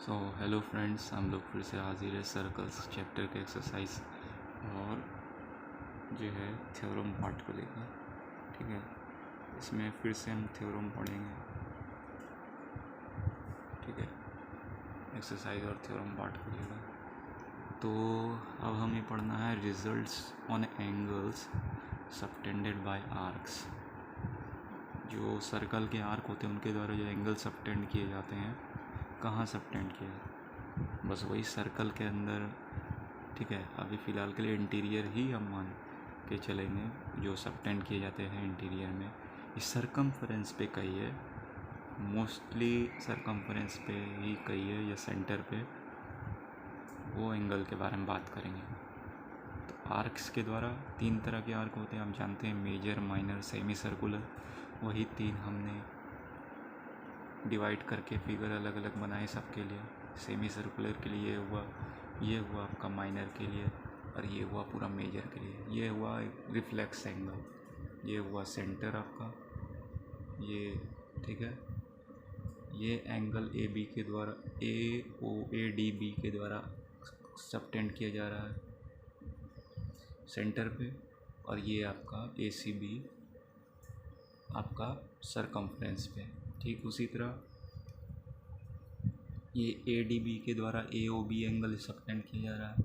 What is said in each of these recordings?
So hello friends, हम लोग फिर से हाजिर है सर्कल्स चैप्टर के एक्सरसाइज और जो है थ्योरम पार्ट को लेकर। ठीक है, इसमें फिर से हम थ्योरम पढ़ेंगे। ठीक है, एक्सरसाइज और थ्योरम पार्ट को लेकर। तो अब हमें पढ़ना है results on angles subtended bye arcs. जो सर्कल के आर्क होते हैं उनके द्वारा जो एंगल सबटेंड किए जाते हैं, कहाँ सबटेंड किए जाते हैं, बस वही सर्कल के अंदर। ठीक है, अभी फ़िलहाल के लिए इंटीरियर ही हम मान के चलेंगे। जो सबटेंड किए जाते हैं इंटीरियर में, इस सरकमफ्रेंस पे कही है, मोस्टली सरकमफ्रेंस पे ही कही है या सेंटर पे, वो एंगल के बारे में बात करेंगे। तो आर्क्स के द्वारा तीन तरह के आर्क होते हैं, हम जानते हैं, मेजर, माइनर, सेमी सर्कुलर। वही तीन हमने डिवाइड करके फिगर अलग अलग बनाए सबके लिए। सेमी सर्कुलर के लिए ये हुआ आपका माइनर के लिए, और ये हुआ पूरा मेजर के लिए। ये हुआ रिफ्लेक्स एंगल, ये हुआ सेंटर आपका ये। ठीक है, ये एंगल ए बी के द्वारा ए डी बी के द्वारा सबटेंड किया जा रहा है सेंटर पे, और ये आपका ए सी बी आपका सरकमफ्रेंस पे। ठीक उसी तरह ये ए डी बी के द्वारा ए ओ बी एंगल सबटेंड किया जा रहा है,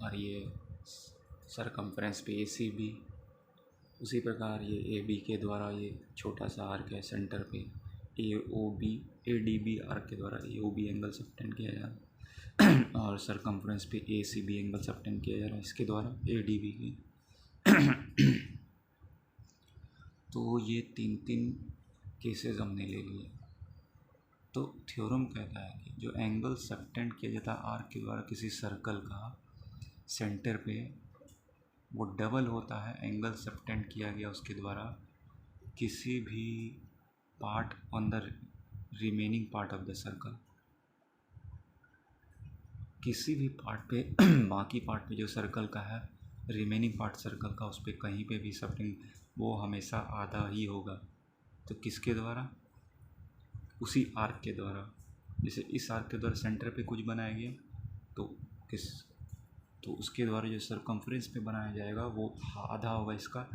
और ये सरकमफ्रेंस पे ए सी बी। उसी प्रकार ये ए बी के द्वारा ये छोटा सा आर्क है सेंटर पे, ए डी बी आर्क के द्वारा ए ओ बी एंगल सबटेंड किया जा रहा है और सरकमफ्रेंस पे ए सी बी एंगल सबटेंड किया जा रहा है इसके द्वारा ए डी बी की। तो ये तीन तीन केसेस हमने ले लिए। तो थ्योरम कहता है कि जो एंगल सबटेंड किया जाता है आर्क के द्वारा किसी सर्कल का सेंटर पे, वो डबल होता है एंगल सबटेंड किया गया उसके द्वारा किसी भी part on the remaining part of the circle. किसी भी पार्ट पे बाकी पार्ट पे जो सर्कल का है, रिमेनिंग पार्ट सर्कल का, उस पर कहीं पे भी सबटेंड, वो हमेशा आधा ही होगा। तो किसके द्वारा? उसी आर्क के द्वारा। जैसे इस आर्क के द्वारा सेंटर पे कुछ बनाया गया, तो उसके द्वारा जो सरकमफ्रेंस पे बनाया जाएगा वो आधा होगा इसका,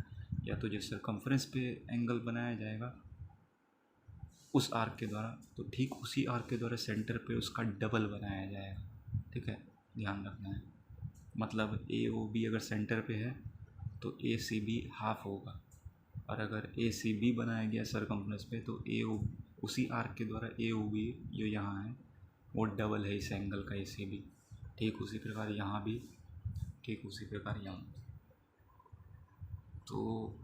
या तो जो सरकमफ्रेंस पे एंगल बनाया जाएगा उस आर्क के द्वारा, तो ठीक उसी आर्क के द्वारा सेंटर पे उसका डबल बनाया जाएगा। ठीक है, ध्यान रखना है। मतलब ए ओ बी अगर सेंटर पे है तो ए सी बी हाफ होगा, और अगर ए सी बी बनाया गया सरकमफ्रेंस पे तो ए ओ उसी आर्क के द्वारा ए ओ बी जो यहाँ है वो डबल है इस एंगल का ए सी बी। ठीक उसी प्रकार यहाँ भी, ठीक उसी प्रकार यहाँ। तो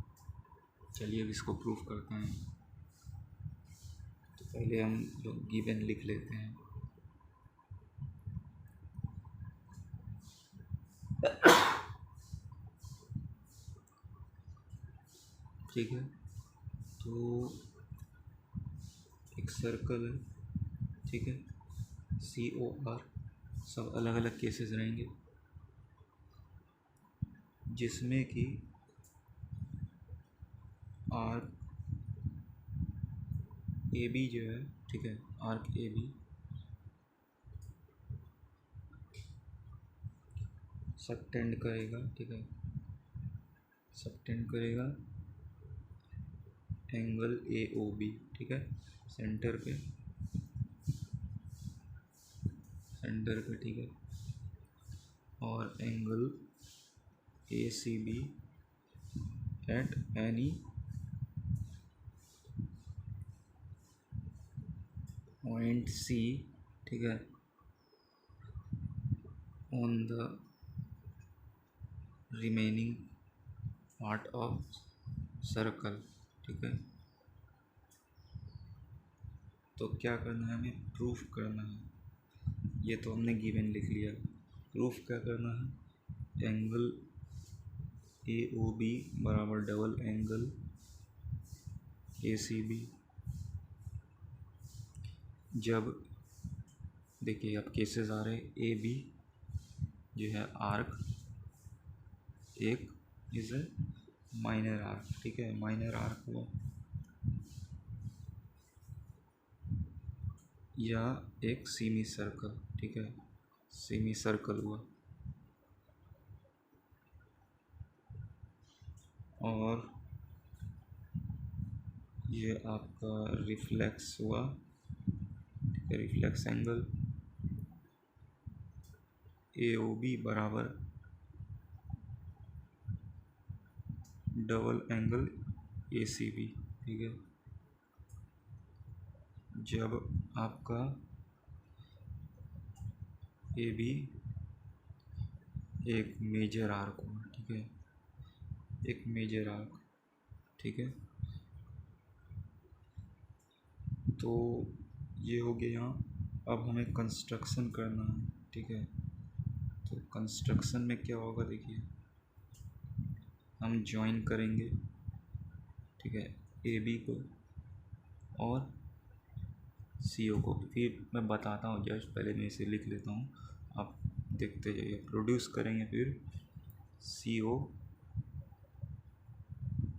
चलिए अब इसको प्रूफ करते हैं। तो पहले हम लोग गिवन लिख लेते हैं। ठीक है, तो एक सर्कल है, ठीक है, सी ओ आर, सब अलग अलग केसेस रहेंगे जिसमें कि आर्क ए बी जो है, ठीक है, आर्क ए बी सबटेंड करेगा। ठीक है, सबटेंड करेगा एंगल ए ओ बी। ठीक है, सेंटर पे, ठीक है, और angle A C B at any point C, ठीक है, on the remaining part of circle. ठीक है, तो क्या करना है, हमें प्रूफ करना है। ये तो हमने गिवन लिख लिया, प्रूफ क्या करना है, एंगल ए ओ बी बराबर double angle A C B. जब देखिए अब केसेस आ रहे, ए बी जो है आर्क एक इज ए माइनर आर्क। ठीक है, माइनर आर्क हुआ, या एक सेमी सर्कल, ठीक है, सेमी सर्कल हुआ, और ये आपका रिफ्लेक्स हुआ, ठीक है, रिफ्लेक्स एंगल AOB बराबर डबल एंगल ACB, ठीक है। जब आपका AB एक मेजर आर्क हुआ, ठीक है, एक मेजर आर्क, ठीक है। तो ये हो गया यहाँ। अब हमें कंस्ट्रक्शन करना है, ठीक है। तो कंस्ट्रक्शन में क्या होगा, देखिए, हम ज्वाइन करेंगे, ठीक है, AB को और CO को। फिर मैं बताता हूँ, जस्ट पहले मैं इसे लिख लेता हूँ, आप देखते जाइए। प्रोड्यूस करेंगे फिर CO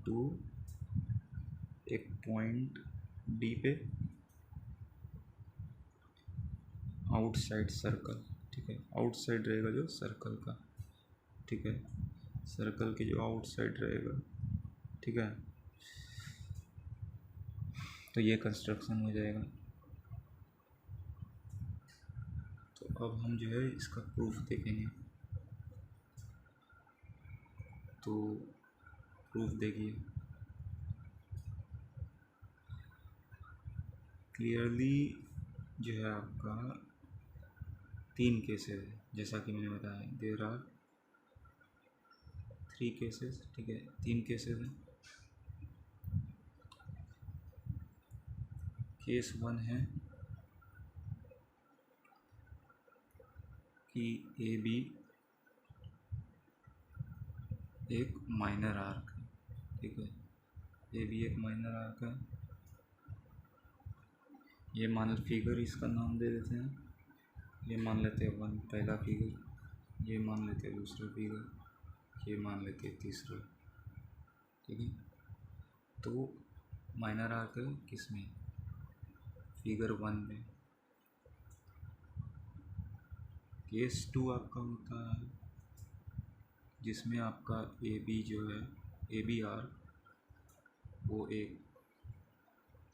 टू एक पॉइंट D पे आउटसाइड सर्कल, ठीक है, आउटसाइड रहेगा जो सर्कल का, ठीक है, सर्कल के जो आउटसाइड रहेगा, ठीक है। तो ये कंस्ट्रक्शन हो जाएगा। तो अब हम जो है इसका प्रूफ देखेंगे। तो प्रूफ देखिए, क्लियरली जो है आपका 3 केसेस है, जैसा कि मैंने बताया, देयर आर 3 केसेस, ठीक है, 3 केसेस हैं। केस 1 है कि AB एक माइनर आर्क है, ठीक है, AB एक माइनर आर्क है। ये मान फिगर इसका नाम दे देते हैं, ये मान लेते हैं 1 पहला फिगर, ये मान लेते हैं दूसरा फिगर, ये मान लेते हैं तीसरा, ठीक है। तो माइनर आर्क है किसमें, फिगर 1 में। केस 2 आपका होता है जिसमें आपका AB जो है, AB आर्क वो एक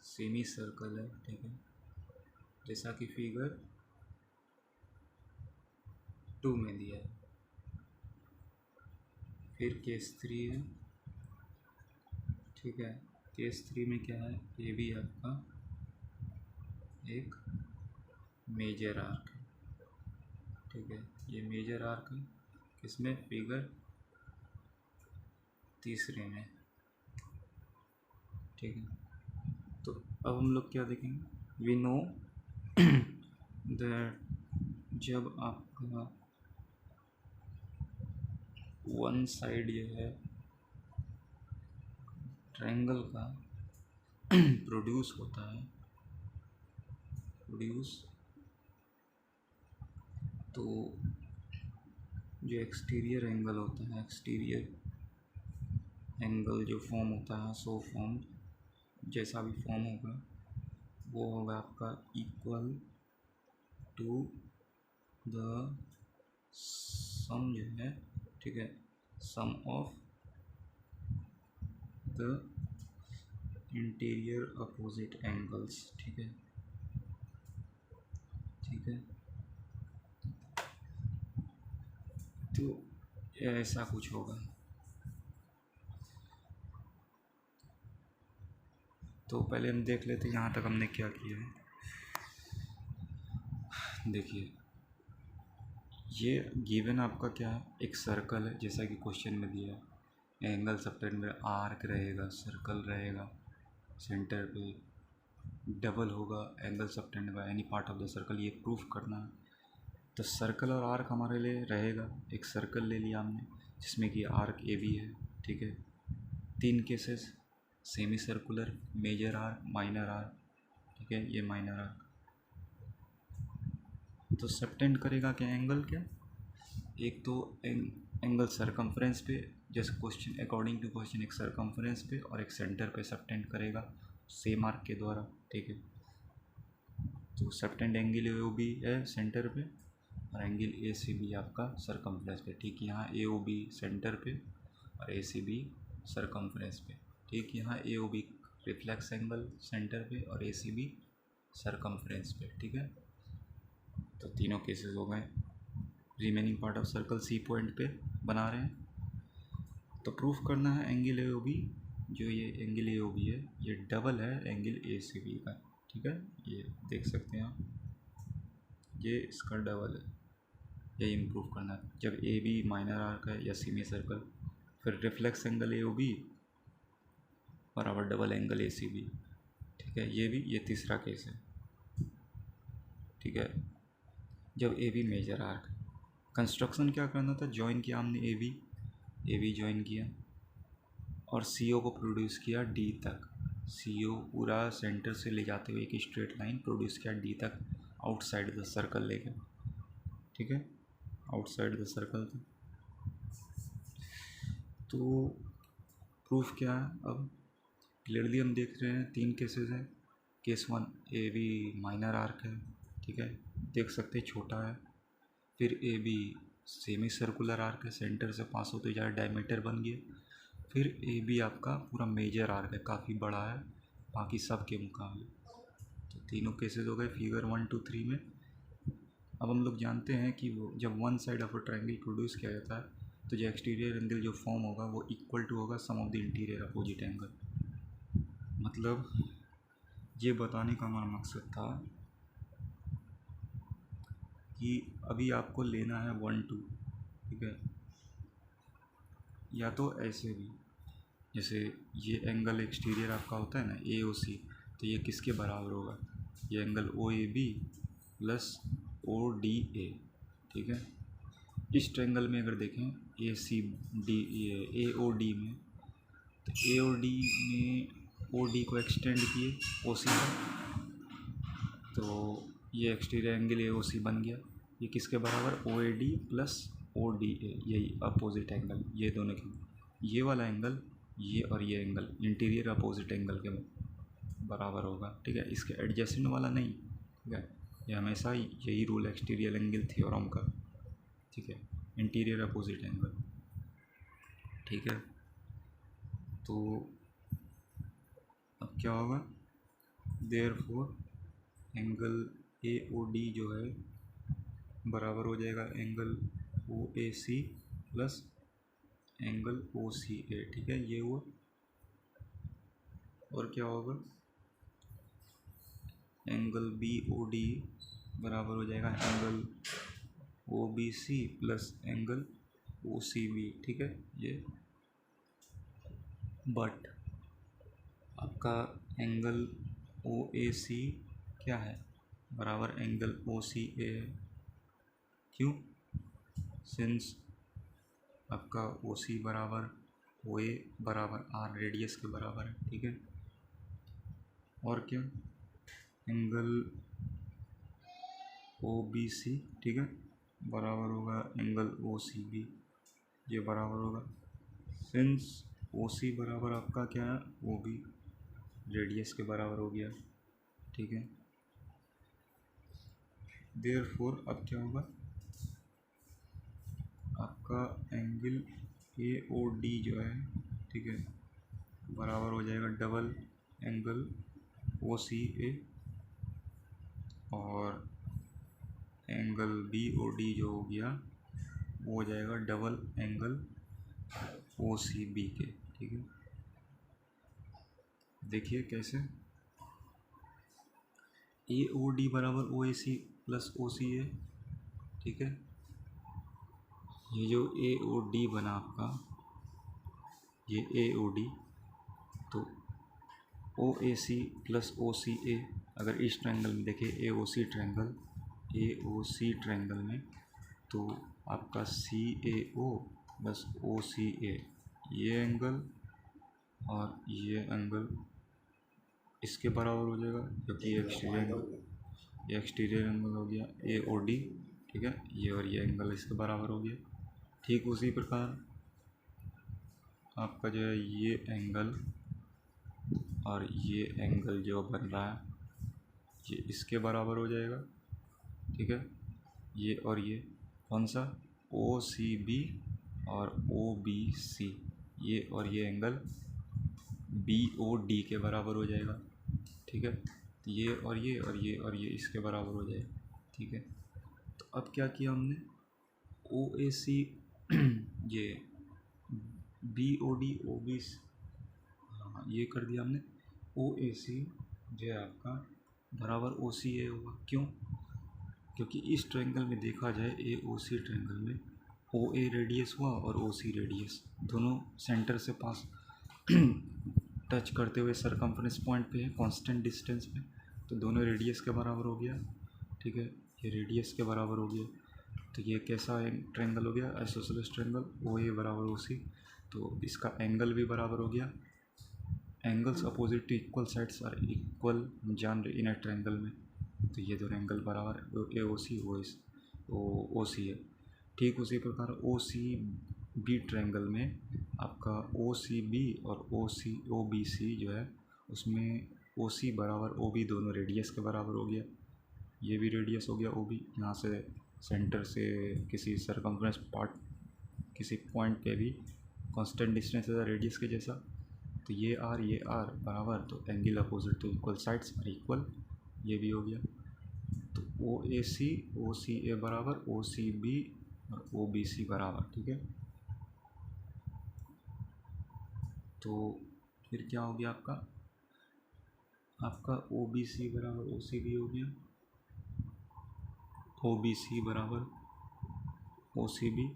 सेमी सर्कल है, ठीक है, जैसा कि फिगर 2 में दिया है। फिर केस 3 है, ठीक है, केस 3 में क्या है, AB आपका एक मेजर आर्क है, ठीक है, ये मेजर आर्क है किसमें, फिगर तीसरे में, ठीक है। तो अब हम लोग क्या देखेंगे, वी नो दैट जब आपका वन साइड जो है ट्रायंगल का प्रोड्यूस होता है, प्रोड्यूस, तो जो एक्सटीरियर एंगल होता है, एक्सटीरियर एंगल जो फॉर्म होता है, सो फॉर्म, जैसा भी फॉर्म होगा वो होगा आपका इक्वल टू द सम जो है, ठीक है, sum of the interior opposite angles, ठीक है, ठीक है। तो ऐसा कुछ होगा। तो पहले हम देख लेते हैं यहाँ तक हमने क्या किया है। देखिए, ये गिवन आपका क्या है, एक सर्कल है, जैसा कि क्वेश्चन में दिया है, एंगल सबटेंड में आर्क रहेगा, सर्कल रहेगा, सेंटर पे डबल होगा angle subtend by any part of the circle, ये प्रूफ करना है। तो सर्कल और आर्क हमारे लिए रहेगा, एक सर्कल ले लिया हमने जिसमें कि आर्क AB है, ठीक है, 3 cases, semi circular, major arc, minor arc, ठीक है, ये माइनर आर्क। तो सबटेंड करेगा क्या, एंगल क्या, एक तो एंगल सरकमफ्रेंस पे, जैसे क्वेश्चन अकॉर्डिंग टू क्वेश्चन एक सरकमफ्रेंस पे और एक सेंटर पे सबटेंड करेगा सेम आर्क के द्वारा, ठीक है। तो सेप्टेंड एंगल ए ओ बी है सेंटर पे और एंगल ए सी बी आपका सरकमफ्रेंस पे। ठीक, यहाँ ए ओ बी सेंटर पे और ए सी बी सरकमफ्रेंस पे। ठीक, यहाँ A O B reflex angle center पे और ए सी बी सरकमफ्रेंस पे। ठीक है, तो तीनों केसेस हो गए। Remaining part of circle C point पे बना रहे हैं। तो प्रूफ करना है एंगल ए ओ बी, जो ये एंगल ए ओ बी है ये डबल है एंगल ए सी बी का। ठीक है, ये देख सकते हैं आप, ये इसका डबल है, यही इम्प्रूव करना है। जब ए बी माइनर आर्क है या सेमी सर्कल, फिर reflex angle A O B बराबर double angle A C B. ठीक है, ये तीसरा केस है। ठीक है, जब A B major arc, construction क्या करना था, ज्वाइन किया हमने ए बी ज्वाइन किया और सी ओ को प्रोड्यूस किया डी तक। सी ओ पूरा सेंटर से ले जाते हुए एक स्ट्रेट लाइन प्रोड्यूस किया डी तक, आउटसाइड द सर्कल लेके। ठीक है, आउटसाइड द सर्कल था। तो प्रूफ क्या है, अब क्लियरली हम देख रहे हैं तीन केसेस हैं। Case one, A B minor arc है। ठीक है, देख सकते हैं छोटा है। फिर A B semi circular arc है, सेंटर से पास होते जा डायमीटर बन गया। फिर ए बी आपका पूरा मेजर आर्क है, काफ़ी बड़ा है बाकी सब के मुकाबले। तो तीनों केसेस हो गए फिगर 1 2 3 में। अब हम लोग जानते हैं कि वो जब one side of a triangle produce किया जाता है तो जो एक्सटीरियर एंगल जो फॉर्म होगा वो इक्वल टू होगा sum of the interior opposite angle. मतलब ये बताने का हमारा मकसद था कि अभी आपको लेना है 1 2। ठीक है, या तो ऐसे भी, जैसे ये एंगल एक्सटीरियर आपका होता है ना ए ओ सी, तो ये किसके बराबर होगा, ये angle O A B plus O D A. ठीक है, इस ट्रायंगल में अगर देखें ए C D A O D में, तो ए ओ डी में ओ डी को एक्सटेंड किए ओ सी का, तो ये एक्सटीरियर एंगल ए ओ सी बन गया। ये किसके बराबर, O A D plus O D A, यही अपोजिट एंगल, ये दोनों के, ये वाला एंगल ये और ये एंगल इंटीरियर अपोजिट एंगल के बराबर होगा। ठीक है, इसके एडजेसेंट वाला नहीं। ठीक है, ये हमेशा यही रूल एक्सटीरियर एंगल थ्योरम का। ठीक है, इंटीरियर अपोजिट एंगल। ठीक है, तो अब क्या होगा, therefore angle A O D जो है बराबर हो जाएगा angle O A C plus angle O C A. ठीक है, ये हुआ। और क्या होगा, एंगल बी ओ डी बराबर हो जाएगा angle O B C plus angle O C B. ठीक है, ये बट आपका एंगल ओ ए सी क्या है, बराबर एंगल ओ सी ए है। क्यों, सिंस आपका ओ सी बराबर ओ ए बराबर आर रेडियस के बराबर है। ठीक है, और क्या, एंगल ओ बी सी, ठीक है, बराबर होगा एंगल ओ सी बी, ये बराबर होगा सिंस ओ सी बराबर आपका क्या है, ओ बी रेडियस के बराबर हो गया। ठीक है, देयरफॉर अब क्या होगा, आपका एंगल ए ओ डी जो है, ठीक है, बराबर हो जाएगा double angle O C A, और एंगल बी ओ डी जो हो गया वो हो जाएगा double angle O C B के। ठीक है, देखिए कैसे, ए ओ डी बराबर O A C plus O C A. ठीक है, ये जो ए ओ डी बना आपका, ये ए ओ डी, तो ओ A C plus O C ए, अगर इस ट्रायंगल में देखिए ए ओ सी ट्रायंगल में, तो आपका सी ए ओ प्लस ओ सी ए, ये एंगल और ये एंगल इसके बराबर हो जाएगा, क्योंकि ये एक्सटीरियर एंगल हो गया ए ओ डी। ठीक है, ये और ये एंगल इसके बराबर हो गया। ठीक उसी प्रकार आपका जो है ये एंगल और ये एंगल जो बन रहा है, ये इसके बराबर हो जाएगा, ठीक है। ये और ये कौन सा, ओ सी बी और ओ बी सी, ये और ये एंगल बी ओ डी के बराबर हो जाएगा, ठीक है। तो ये और ये और ये और ये इसके बराबर हो जाएगा, ठीक है। तो अब क्या किया हमने, ओ ए सी ये B O D O B, हाँ ये कर दिया हमने। ओ ए सी जो है आपका बराबर ओ सी ए होगा, क्यों, क्योंकि इस ट्रायंगल में देखा जाए ए ओ सी ट्रायंगल में ओ ए रेडियस हुआ और ओ सी रेडियस, दोनों सेंटर से पास टच करते हुए सरकमफ्रेंस पॉइंट पे है कांस्टेंट डिस्टेंस पे, तो दोनों रेडियस के बराबर हो गया, ठीक है। ये रेडियस के बराबर हो गया, तो ये कैसा ट्रायंगल हो गया, आइसोसेलेस ट्रायंगल, ओ ए बराबर ओ सी। तो इसका एंगल भी बराबर हो गया, angles opposite to equal sides are equal, हम जान रहे इन ए ट्रायंगल में, तो ये दोनों एंगल बराबर ए ओ सी ओ सी है। ठीक उसी प्रकार ओ सी बी ट्रायंगल में आपका ओ सी बी और ओ बी सी जो है उसमें ओ सी बराबर ओ बी दोनों रेडियस के बराबर हो गया, ये भी रेडियस हो गया ओ बी, यहाँ से सेंटर से किसी सरकमफ्रेंस पार्ट किसी पॉइंट पे भी कांस्टेंट डिस्टेंस है रेडियस के जैसा, तो ये आर बराबर, तो angle opposite to equal sides are equal, ये भी हो गया। तो ओ सी ए बराबर ओ सी बी और ओ बी सी बराबर, ठीक है। तो फिर क्या हो गया आपका ओ बी सी बराबर ओ सी बी हो गया, ओ बी सी बराबर ओ सी बी।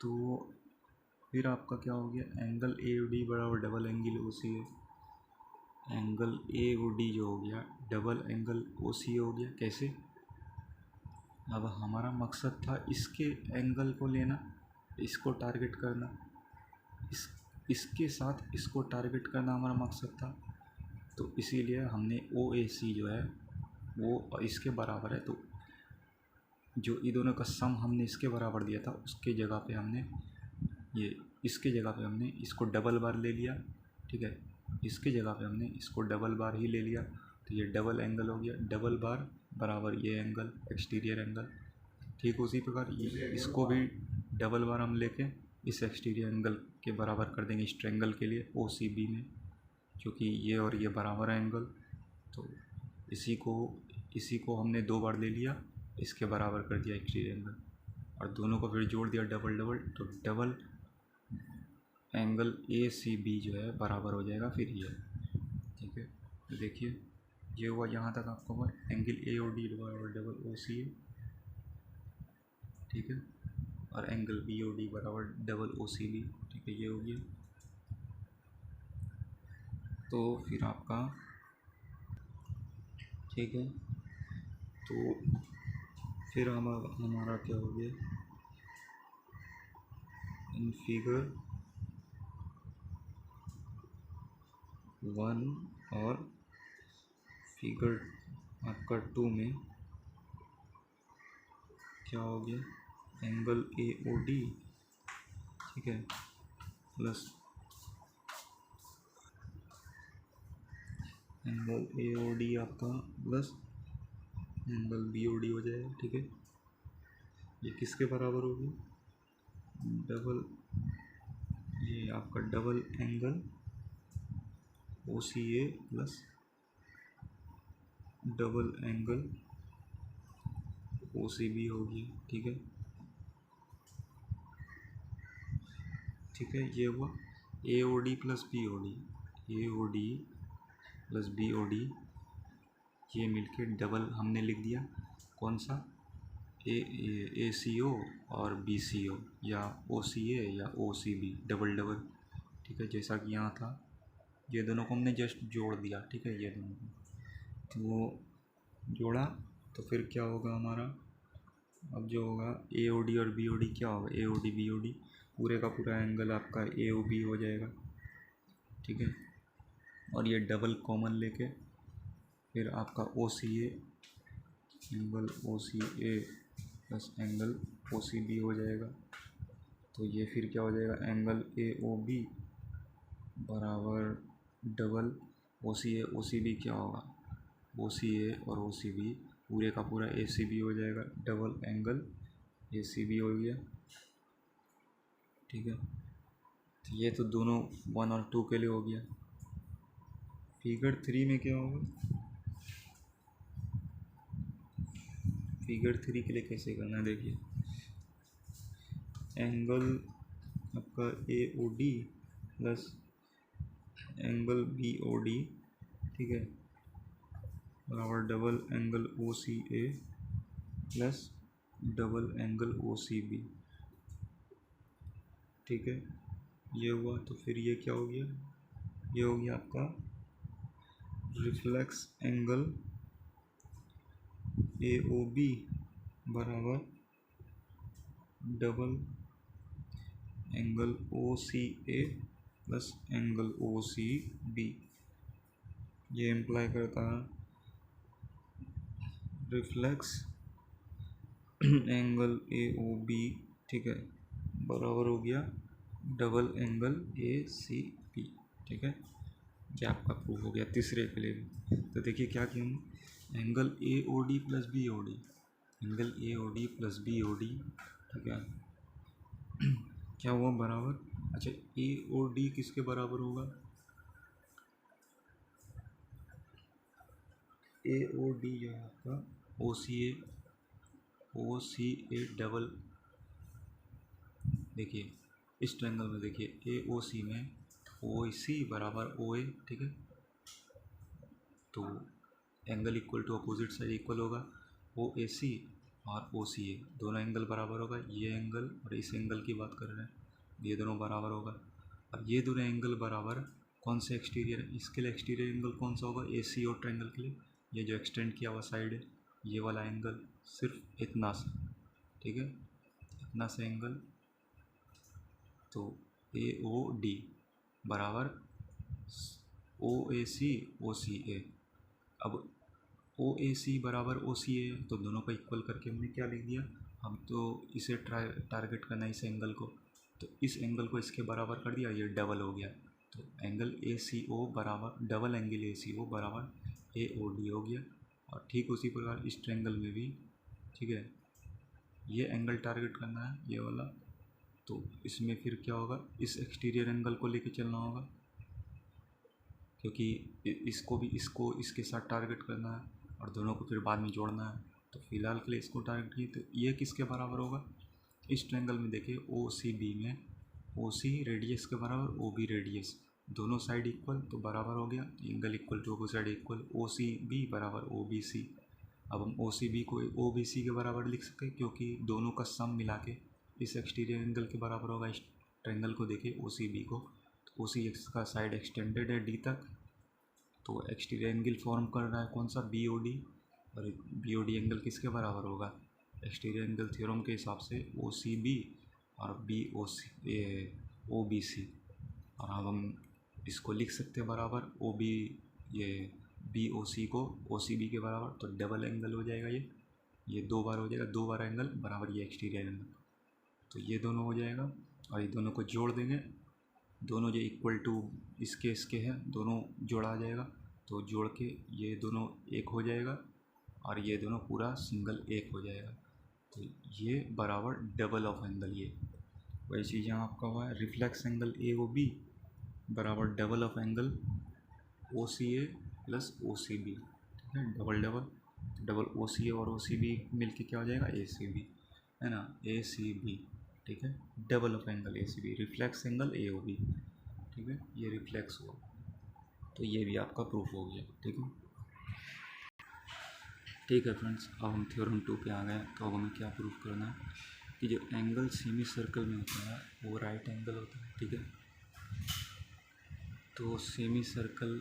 तो फिर आपका क्या हो गया, एंगल ए ओ डी बराबर डबल एंगल ओ सी है, एंगल ए ओ डी जो हो गया डबल एंगल ओ सी हो गया, कैसे, अब हमारा मकसद था इसके एंगल को लेना, इसको टारगेट करना, इसके साथ इसको टारगेट करना हमारा मकसद था, तो इसीलिए हमने ओ ए सी जो है वो इसके बराबर है, तो जो ये दोनों का सम हमने इसके बराबर दिया था उसके जगह पे हमने ये इसके जगह पे हमने इसको डबल बार ले लिया, ठीक है। इसके जगह पे हमने इसको डबल बार ही ले लिया, तो ये डबल एंगल हो गया, डबल बार बराबर ये एंगल एक्सटीरियर एंगल। ठीक उसी प्रकार इसको भी डबल बार हम लेके इस एक्सटीरियर एंगल के बराबर कर देंगे इस ट्रायंगल के लिए ओ सी बी में, क्योंकि ये और ये बराबर है एंगल, तो इसी को हमने दो बार ले लिया, इसके बराबर कर दिया एक्सटीरियर एंगल, और दोनों को फिर जोड़ दिया डबल डबल, तो double angle A C B जो है बराबर हो जाएगा फिर ये, ठीक है। तो देखिए ये हुआ, यहाँ तक आपको हुआ एंगल ए ओ डी बराबर डबल ओ सी है, ठीक है, और एंगल बी ओ डी बराबर डबल ओ सी बी, ठीक है, ये हो गया। तो फिर आपका ठीक है, तो फिर हमारा क्या हो गया, इन फिगर 1 और फिगर आपका 2 में क्या हो गया, एंगल ए ओ डी, ठीक है, plus angle A O D आपका plus angle B O D हो जाएगा, ठीक है। ये किसके बराबर हो गया, डबल, ये आपका double angle O C A plus double angle O C B हो गया, ठीक है, ठीक है। ये हुआ A O D plus B O D, A O D plus B O D, ये मिलके डबल हमने लिख दिया, कौन सा, ए सी ओ और बी सी ओ, या ओ सी ए या ओ सी बी, डबल डबल, ठीक है, जैसा कि यहाँ था। ये दोनों को हमने जस्ट जोड़ दिया, ठीक है, ये दोनों को तो जोड़ा, तो फिर क्या होगा हमारा, अब जो होगा ए ओ डी और बी ओ डी क्या होगा, A O D B O D, पूरे का पूरा एंगल आपका ए ओ बी हो जाएगा, ठीक है। और ये डबल कॉमन लेके फिर आपका O C A, angle O C A plus angle O C B हो जाएगा, तो ये फिर क्या हो जाएगा, एंगल ए ओ बी बराबर डबल ओ सी बी क्या होगा, ओ सी ए और ओ सी बी पूरे का पूरा ए सी बी हो जाएगा, double angle A C B हो गया। ठीक है, तो ये तो दोनों 1 और 2 के लिए हो गया। फिगर 3 में क्या होगा, फिगर 3 के लिए कैसे करना है देखिए, एंगल आपका A O D plus angle B O D, ठीक है, बराबर double angle O C A plus double angle O C B. ठीक है, ये हुआ। तो फिर ये क्या हो गया, ये हो गया आपका reflex angle A O B बराबर double angle O C A plus angle O C B. ये इम्प्लाई करता है reflex angle A O B, ठीक है, बराबर हो गया double angle A C B. ठीक है, ये आपका प्रूफ हो गया तीसरे के लिए भी। तो देखिए क्या किया हमने, angle A O D plus B O D, angle A O D plus B O D, ठीक है, क्या हुआ बराबर, अच्छा ए ओ डी किसके बराबर होगा, ए ओ डी जो है आपका ओ सी ए डबल, देखिए इस ट्रायंगल में देखिए ए ओ सी में ओ सी बराबर ओ ए, ठीक है, तो angle equal to opposite side equal होगा, ओ ए सी और ओ सी ए दोनों एंगल बराबर होगा। ये एंगल और इस एंगल की बात कर रहे हैं, ये दोनों बराबर होगा। अब ये दोनों एंगल बराबर कौन से एक्सटीरियर, इसके लिए एक्सटीरियर एंगल कौन सा होगा, ए सी और ट्रायंगल के लिए ये जो एक्सटेंड किया हुआ साइड है, ये वाला एंगल सिर्फ इतना सा, ठीक है, इतना सा एंगल, तो ए ओ डी बराबर O A C O C ए। अब ओ ए सी बराबर ओ सी ए, तो दोनों का इक्वल करके हमने क्या लिख दिया, हम तो इसे टारगेट करना है इस एंगल को, तो इस एंगल को इसके बराबर कर दिया, ये डबल हो गया, तो एंगल ए सी ओ बराबर डबल एंगल ए सी ओ बराबर ए ओ डी हो गया। और ठीक उसी प्रकार इस ट्रायंगल में भी, ठीक है, ये एंगल टारगेट करना है ये वाला, तो इसमें फिर क्या होगा, इस एक्सटीरियर एंगल को लेके चलना होगा, क्योंकि इसको भी इसको इसके साथ टारगेट करना है और दोनों को फिर बाद में जोड़ना है। तो फिलहाल के लिए इसको टारगेट किए, तो ये किसके बराबर होगा, इस ट्रायंगल में देखिए ओ सी बी में ओ सी रेडियस के बराबर ओ बी रेडियस, दोनों साइड इक्वल तो बराबर हो गया, angle equal to opposite side equal, O C B बराबर ओ बी सी। अब हम ओ सी बी को ओ बी सी के बराबर लिख सकते हैं, क्योंकि दोनों का सम मिला के इस एक्सटीरियर एंगल के बराबर होगा। इस ट्रायंगल को देखिए ओ सी बी को, तो ओ सी एक्स का साइड एक्सटेंडेड है डी तक, तो एक्सटीरियर एंगल फॉर्म कर रहा है कौन सा, बी ओ डी, और बी ओ डी एंगल किसके बराबर होगा, एक्सटीरियर एंगल थ्योरम के हिसाब से ओ सी बी और बी ओ सी ओ बी सी। और अब हम इसको लिख सकते हैं बराबर ओ बी, ये बी ओ सी को ओ सी बी के बराबर, तो डबल एंगल हो जाएगा ये 2 बार हो जाएगा, 2 बार एंगल बराबर ये एक्सटीरियर एंगल, तो ये दोनों हो जाएगा। और ये दोनों को जोड़ देंगे, दोनों जो इक्वल टू इसके हैं दोनों जोड़ा आ जाएगा, तो जोड़ के ये दोनों एक हो जाएगा और ये दोनों पूरा सिंगल एक हो जाएगा, तो ये बराबर डबल ऑफ एंगल, ये वही चीज़ यहाँ आपका हुआ है, reflex angle A O B बराबर double of angle O C A plus O C B, ठीक है, double double double O C A और ओ सी बी मिल के क्या हो जाएगा, ए सी बी, है ना, ए सी बी, ठीक है, double of angle A C B, reflex angle A O B, ठीक है, ये रिफ्लेक्स हुआ, तो ये भी आपका प्रूफ हो गया। ठीक है, ठीक है फ्रेंड्स, अब हम थ्योरम 2 पे आ गए। तो अब हमें क्या प्रूफ करना है कि जो एंगल सेमी सर्कल में होता है वो राइट एंगल होता है। ठीक है, तो सेमी सर्कल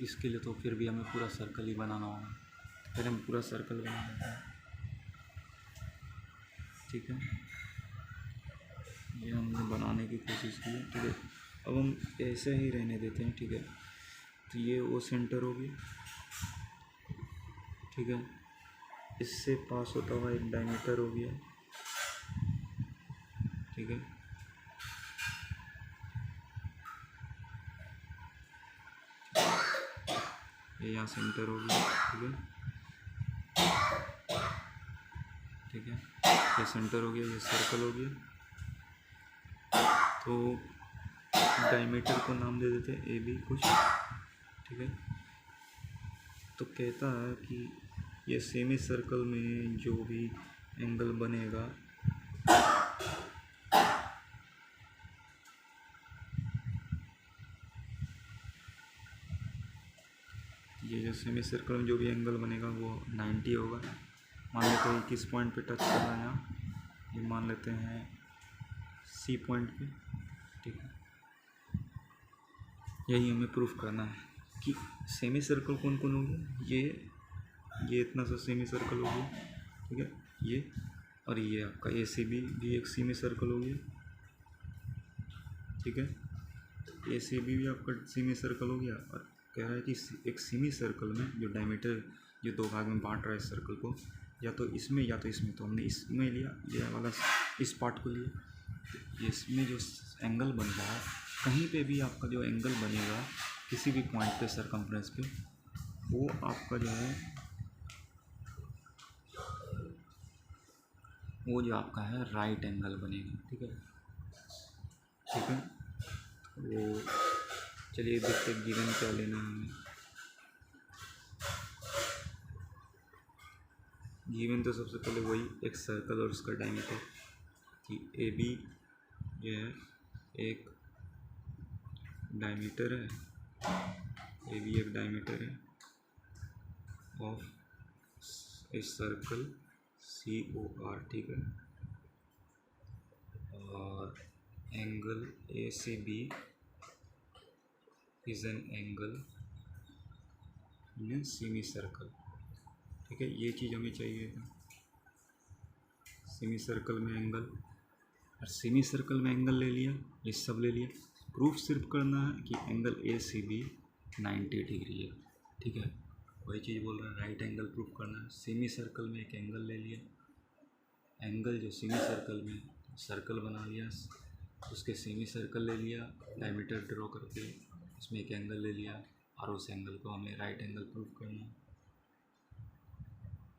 इसके लिए तो फिर भी हमें पूरा सर्कल ही बनाना होगा, फिर हम पूरा सर्कल बना लेते हैं। ठीक है, ये हमने बनाने की कोशिश की है। ठीक है, अब हम ऐसे ही रहने देते हैं। ठीक है, तो ये वो सेंटर हो गया। ठीक है, इससे पास होता हुआ एक डायमीटर हो गया। ठीक है, ये यहाँ सेंटर हो गया, ठीक है, ये सेंटर हो गया, ये सर्कल हो गया। तो डायमीटर को नाम दे देते हैं ए बी कुछ, ठीक है। तो कहता है कि ये सेमी सर्कल में जो भी एंगल बनेगा ये जो सेमी सर्कल में जो भी एंगल बनेगा वो 90 होगा। मान लेते हैं किस पॉइंट पे टच कर रहा है यहाँ, ये मान लेते हैं सी पॉइंट पे, ठीक है। यही हमें प्रूफ करना है कि सेमी सर्कल कौन कौन हो गया, ये इतना सा सेमी सर्कल हो गया, ठीक है, ये और ये आपका ए सी बी भी एक सेमी सर्कल हो गया, ठीक है। ए सी बी भी आपका सेमी सर्कल हो गया। और कह रहा है कि एक सेमी सर्कल में जो डायमीटर जो दो भाग में बांट रहा है सर्कल को, या तो इसमें या तो इसमें, तो हमने इसमें लिया, ये वाला इस पार्ट को लिया। तो इसमें जो एंगल बन रहा है, कहीं पे भी आपका जो एंगल बनेगा किसी भी पॉइंट पे सरकमफ्रेंस पे, वो आपका जो है वो जो आपका है राइट एंगल बनेगा, ठीक है, ठीक है। वो चलिए देखते गिवन क्या लेना है हमें। गिवन तो सबसे पहले वही एक सर्कल और उसका डायमीटर, कि ए बी जो है एक डायमीटर है, ए बी एक डायमीटर है of a circle C O R, ठीक है। और angle A C B is an angle in semi circle, ठीक है। ये चीज़ हमें चाहिए था, सेमी सर्कल में एंगल, और सेमी सर्कल में एंगल ले लिया, ये सब ले लिया। प्रूफ सिर्फ करना है कि angle A C B 90 degree है, ठीक है। वही चीज़ बोल रहा है, राइट एंगल प्रूफ करना है। सेमी सर्कल में एक एंगल ले लिया, एंगल जो सेमी सर्कल में सर्कल बना लिया, उसके सेमी सर्कल ले लिया, डायमीटर ड्रॉ करके इसमें एक एंगल ले लिया, और उस एंगल को हमें राइट एंगल प्रूफ करना है।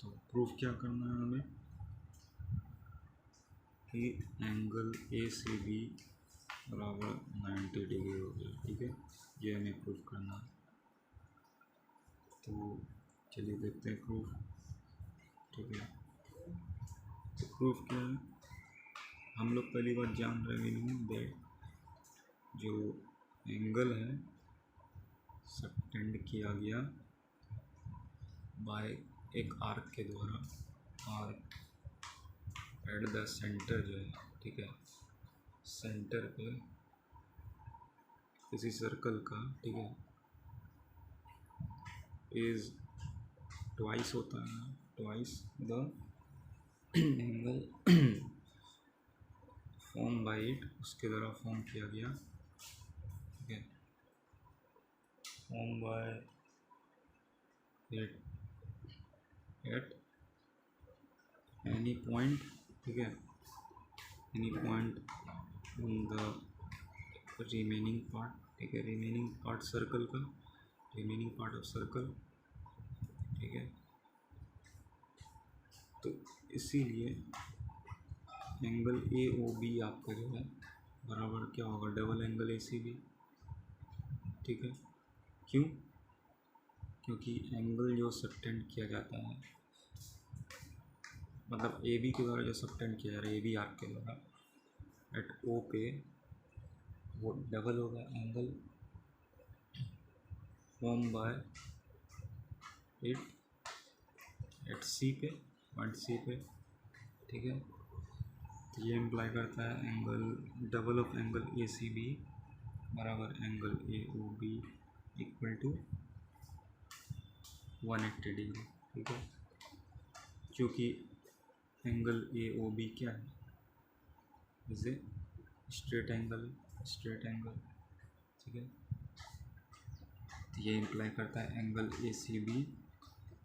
तो प्रूफ क्या करना है हमें कि एंगल ए सी बी बराबर 90 डिग्री हो गया, ठीक है। ये हमें प्रूफ करना है। तो चलिए देखते हैं प्रूफ, ठीक है। तो प्रूफ क्या है, हम लोग पहली बार जान रहे हैं दैट जो एंगल है सबटेंड किया गया बाय एक आर्क के द्वारा, आर्क एट द सेंटर जो है, ठीक है, सेंटर पे किसी सर्कल का, ठीक है, इज ट्वाइस होता है, twice the angle form by it, उसके द्वारा फॉर्म किया गया, ठीक है, form by it eight any point, ठीक है, any point on the remaining part, ठीक है, रिमेनिंग पार्ट सर्कल का, रिमेनिंग पार्ट ऑफ सर्कल, ठीक है। तो इसीलिए एंगल ए ओ बी आपका जो है बराबर क्या होगा, double angle A C B, ठीक है। क्यों? क्योंकि एंगल जो सबटेंड किया जाता है, मतलब ए बी के द्वारा जो सबटेंड किया जा रहा है, ए बी आर्क के द्वारा एट ओ पे, वो डबल होगा angle form by it at C पे, पॉइंट सी पे, ठीक है। तो ये इम्प्लाई करता है angle double of angle A C B बराबर angle A O B equal to 180 degree, ठीक है। क्योंकि एंगल ए ओ बी क्या है, is a straight angle, straight angle, ठीक है। तो ये इम्प्लाई करता है एंगल ए सी बी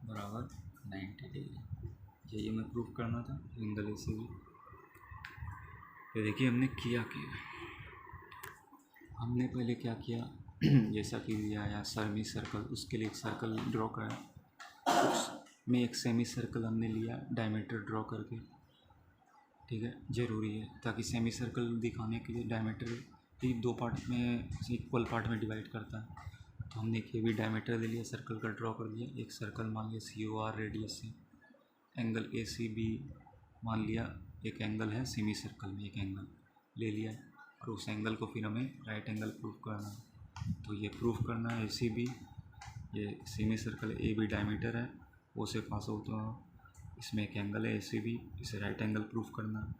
बराबर 90 डिग्री। यही हमें प्रूफ करना था, एंगल ए सी बी। तो देखिए हमने किया, हमने पहले क्या किया जैसा कि लिया या सेमी सर्कल, उसके लिए एक सर्कल ड्रॉ करा, उसमें एक सेमी सर्कल हमने लिया डायमीटर ड्रॉ करके, ठीक है। ज़रूरी है ताकि सेमी सर्कल दिखाने के लिए डायमीटर भी दो पार्ट में, इक्वल पार्ट में डिवाइड करता है। तो हमने एक भी डायमीटर ले लिया, सर्कल का ड्रॉ कर दिया, एक सर्कल मान लिया COR रेडियस से, एंगल ACB मान लिया, एक एंगल है सेमी सर्कल में, एक एंगल ले लिया, और उस एंगल को फिर हमें राइट एंगल प्रूफ करना है। तो ये प्रूफ करना है ACB, ये सेमी सर्कल AB डायमीटर है, वो से पास हो, तो इसमें एक एंगल है ACB, इसे राइट एंगल प्रूफ करना है।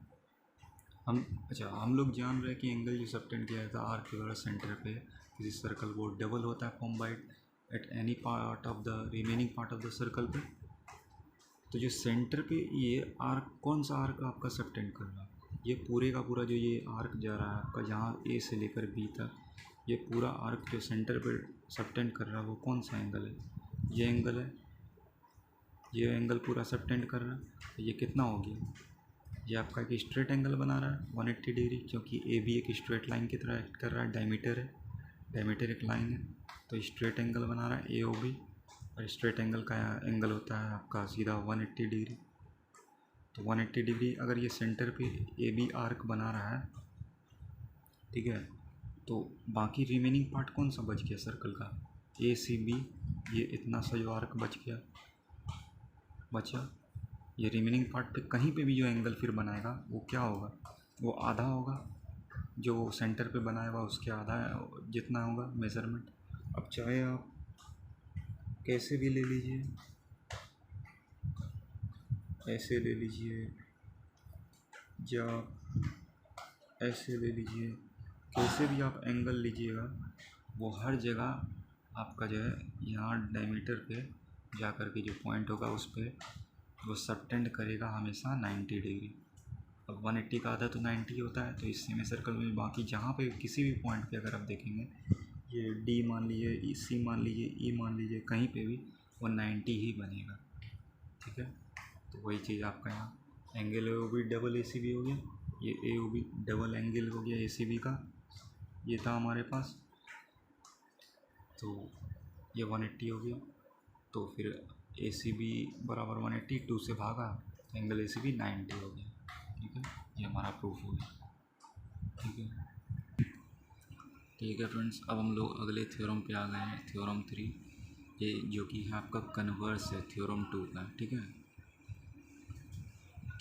हम लोग जान रहे हैं कि एंगल जो सबटेंड किया जाता है आर्क के द्वारा सेंटर पे किसी सर्कल वो डबल होता है form by at any part of the remaining part of the circle पे। तो जो सेंटर पे ये आर्क, कौन सा आर्क आपका सबटेंड कर रहा है, ये पूरे का पूरा जो ये आर्क जा रहा है आपका, जहाँ A से लेकर B तक, ये पूरा आर्क जो सेंटर पे सबटेंड कर रहा है वो कौन सा एंगल है, ये एंगल है, ये एंगल पूरा सबटेंड कर रहा है। तो ये कितना हो गया, ये आपका एक स्ट्रेट एंगल बना रहा है 180 डिग्री, क्योंकि AB एक स्ट्रेट लाइन की तरह एक्ट कर रहा है, डायमीटर है, डायमीटर एक लाइन है, तो स्ट्रेट एंगल बना रहा है AOB, और स्ट्रेट एंगल का एंगल होता है आपका सीधा 180 डिग्री। तो 180 डिग्री अगर ये सेंटर पे AB आर्क बना रहा है, ठीक है, तो बाकी रिमेनिंग पार्ट कौन सा बच गया सर्कल का, ACB, ये इतना सा जो आर्क बचा, ये रिमेनिंग पार्ट पे कहीं पे भी जो एंगल फिर बनाएगा वो क्या होगा, वो आधा होगा, जो सेंटर पे बनाएगा उसके आधा जितना होगा मेज़रमेंट। अब चाहे आप कैसे भी ले लीजिए, ऐसे ले लीजिए या ऐसे ले लीजिए, कैसे भी आप एंगल लीजिएगा वो हर जगह आपका जो है यहाँ डायमीटर पे जा कर के जो पॉइंट होगा उस पर वो सबटेंड करेगा हमेशा 90 डिग्री। अब 180 का आधा तो 90 होता है, तो इस सेमी सर्कल में बाकी जहाँ पे किसी भी पॉइंट पे अगर आप देखेंगे, ये D मान लीजिए, C मान लीजिए, E मान लीजिए, कहीं पे भी वो 90 ही बनेगा, ठीक है। तो वही चीज़ आपका यहाँ एंगल AOB डबल ACB हो गया, ये AOB डबल एंगल हो गया ACB का, ये था हमारे पास, तो ये 180 हो गया। तो फिर ACB बराबर 180, 2 से भागा, एंगल ACB 90 हो गया, ठीक है। ये हमारा प्रूफ हो गया, ठीक है फ्रेंड्स। अब हम लोग अगले थ्योरम पे आ गए हैं, थ्योरम 3, ये जो कि है आपका कन्वर्स है थ्योरम 2 का, ठीक है।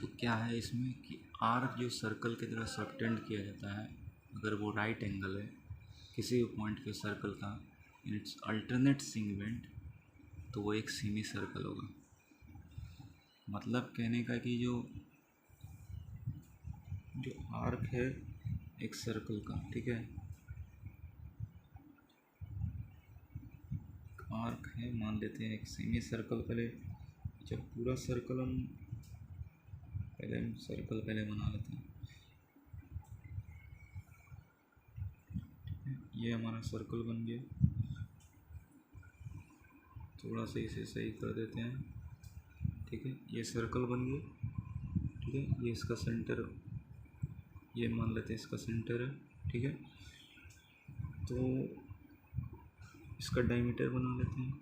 तो क्या है इसमें कि आर्क जो सर्कल की तरह सबटेंड किया जाता है, अगर वो राइट एंगल है किसी भी पॉइंट पे सर्कल का इन इट्स अल्टरनेट सेगमेंट, तो वो एक सेमी सर्कल होगा। मतलब कहने का कि जो आर्क है एक सर्कल का, ठीक है, आर्क है, मान लेते हैं एक सेमी सर्कल, पहले जब पूरा सर्कल हम पहले बना लेते हैं, ये हमारा सर्कल बन गया, थोड़ा सा इसे सही कर देते हैं, ठीक है, ये सर्कल बन गया, ठीक है, ये इसका सेंटर, ये मान लेते हैं इसका सेंटर है, ठीक है। तो इसका डायमीटर बना लेते हैं,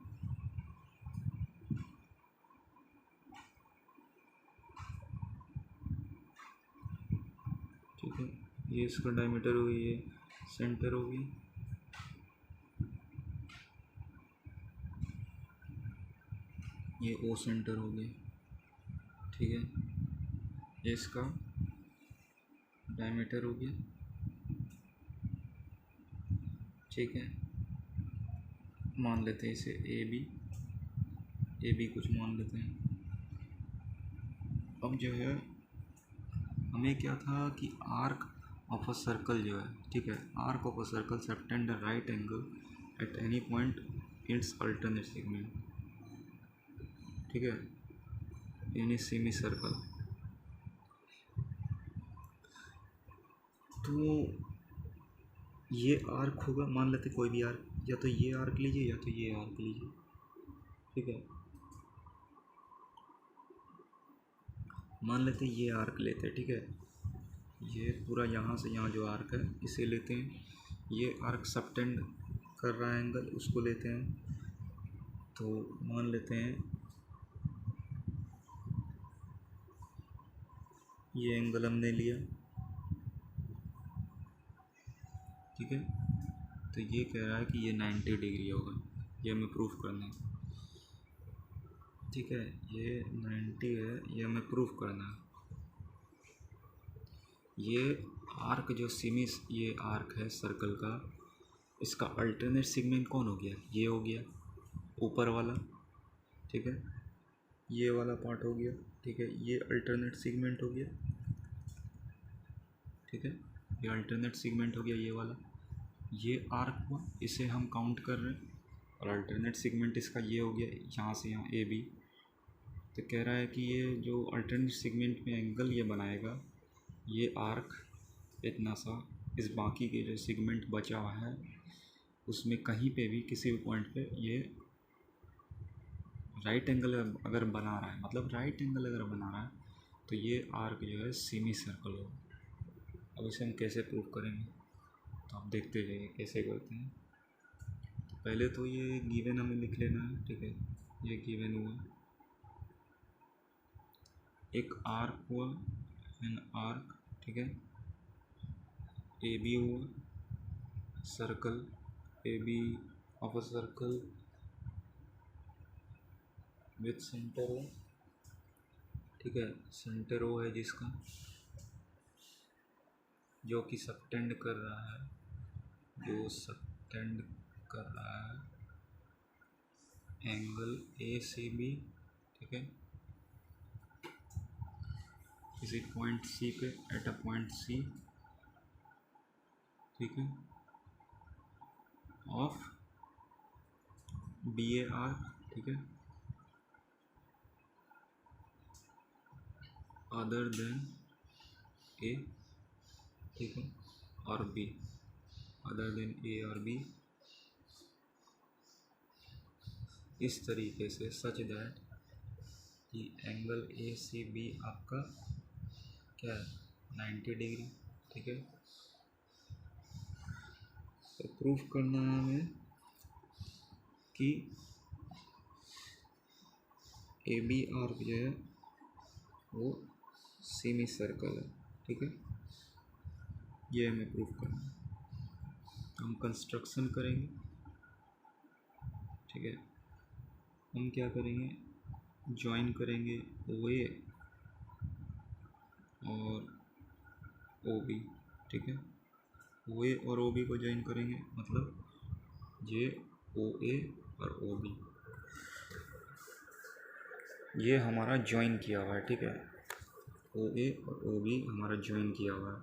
ठीक है, ये इसका डायमीटर हो गया, ये सेंटर हो गया, ये O सेंटर हो गया, ठीक है, ये इसका डायमीटर हो गया, ठीक है। मान लेते हैं इसे ए बी कुछ मान लेते हैं। अब जो है हमें क्या था कि आर्क ऑफ अ सर्कल जो है, ठीक है, arc of a circle subtend the right angle eight any point it's alternate segment, ठीक है, इन ए सेमी सर्कल। तो ये आर्क होगा, मान लेते कोई भी आर्क, या तो ये आर्क लीजिए या तो ये आर्क लीजिए, ठीक है, मान लेते ये आर्क लेते हैं, ठीक है, ये पूरा यहाँ से यहाँ जो आर्क है इसे लेते हैं, ये आर्क सबटेंड कर रहा है एंगल, उसको लेते हैं। तो मान लेते हैं ये एंगल हमने लिया, ठीक है। तो ये कह रहा है कि ये 90 डिग्री होगा, ये हमें प्रूफ करना है, ठीक है। ये 90 है, ये हमें प्रूफ करना है। ये आर्क जो सिमिस, ये आर्क है सर्कल का, इसका अल्टरनेट सेगमेंट कौन हो गया? ये हो गया ऊपर वाला, ठीक है। ये वाला पार्ट हो गया, ठीक है। ये अल्टरनेट सेगमेंट हो गया, ठीक है। ये अल्टरनेट सेगमेंट हो गया ये वाला। ये आर्क हुआ, इसे हम काउंट कर रहे हैं, और अल्टरनेट सेगमेंट इसका ये हो गया, यहाँ से यहाँ ए बी। तो कह रहा है कि ये जो अल्टरनेट सेगमेंट में एंगल ये बनाएगा, ये आर्क इतना सा, इस बाकी के जो सेगमेंट बचा हुआ है उसमें कहीं पे भी किसी भी पॉइंट पे ये राइट एंगल अगर बना रहा है, मतलब राइट एंगल अगर बना रहा है, तो ये आर्क जो है सेमी सर्कल होगा। अब इसे हम कैसे प्रूव करेंगे, तो आप देखते जाइए कैसे करते हैं। तो पहले तो ये गिवन हमें लिख लेना है, ठीक है। ये गिवन हुआ, एक आर्क हुआ, एन आर्क, ठीक है। ए बी हुआ, circle A B of a circle with centre O, ठीक है। सेंटर ओ है जिसका, जो कि सबटेंड कर रहा है, जो सबटेंड कर रहा है एंगल ए सी बी, ठीक है। किसी पॉइंट सी पे, एट अ पॉइंट सी, ठीक है, ऑफ बी ए आर, ठीक है, अदर देन ए, ठीक है, और बी, अदर देन ए और बी, इस तरीके से, सच दैट कि एंगल ए सी बी आपका क्या है, 90 डिग्री, ठीक है। तो प्रूफ करना है हमें कि ए बी आर्क जो है वो सेमी सर्कल है, ठीक है। ये हमें प्रूफ करना है। हम कंस्ट्रक्शन करेंगे, ठीक है। हम क्या करेंगे, ज्वाइन करेंगे ओ ए और ओ बी, ठीक है। ओ ए और ओ बी को ज्वाइन करेंगे, मतलब ये ओ ए और ओ बी, ये हमारा ज्वाइन किया हुआ है, ठीक है। ओ ए और ओ बी हमारा ज्वाइन किया हुआ है।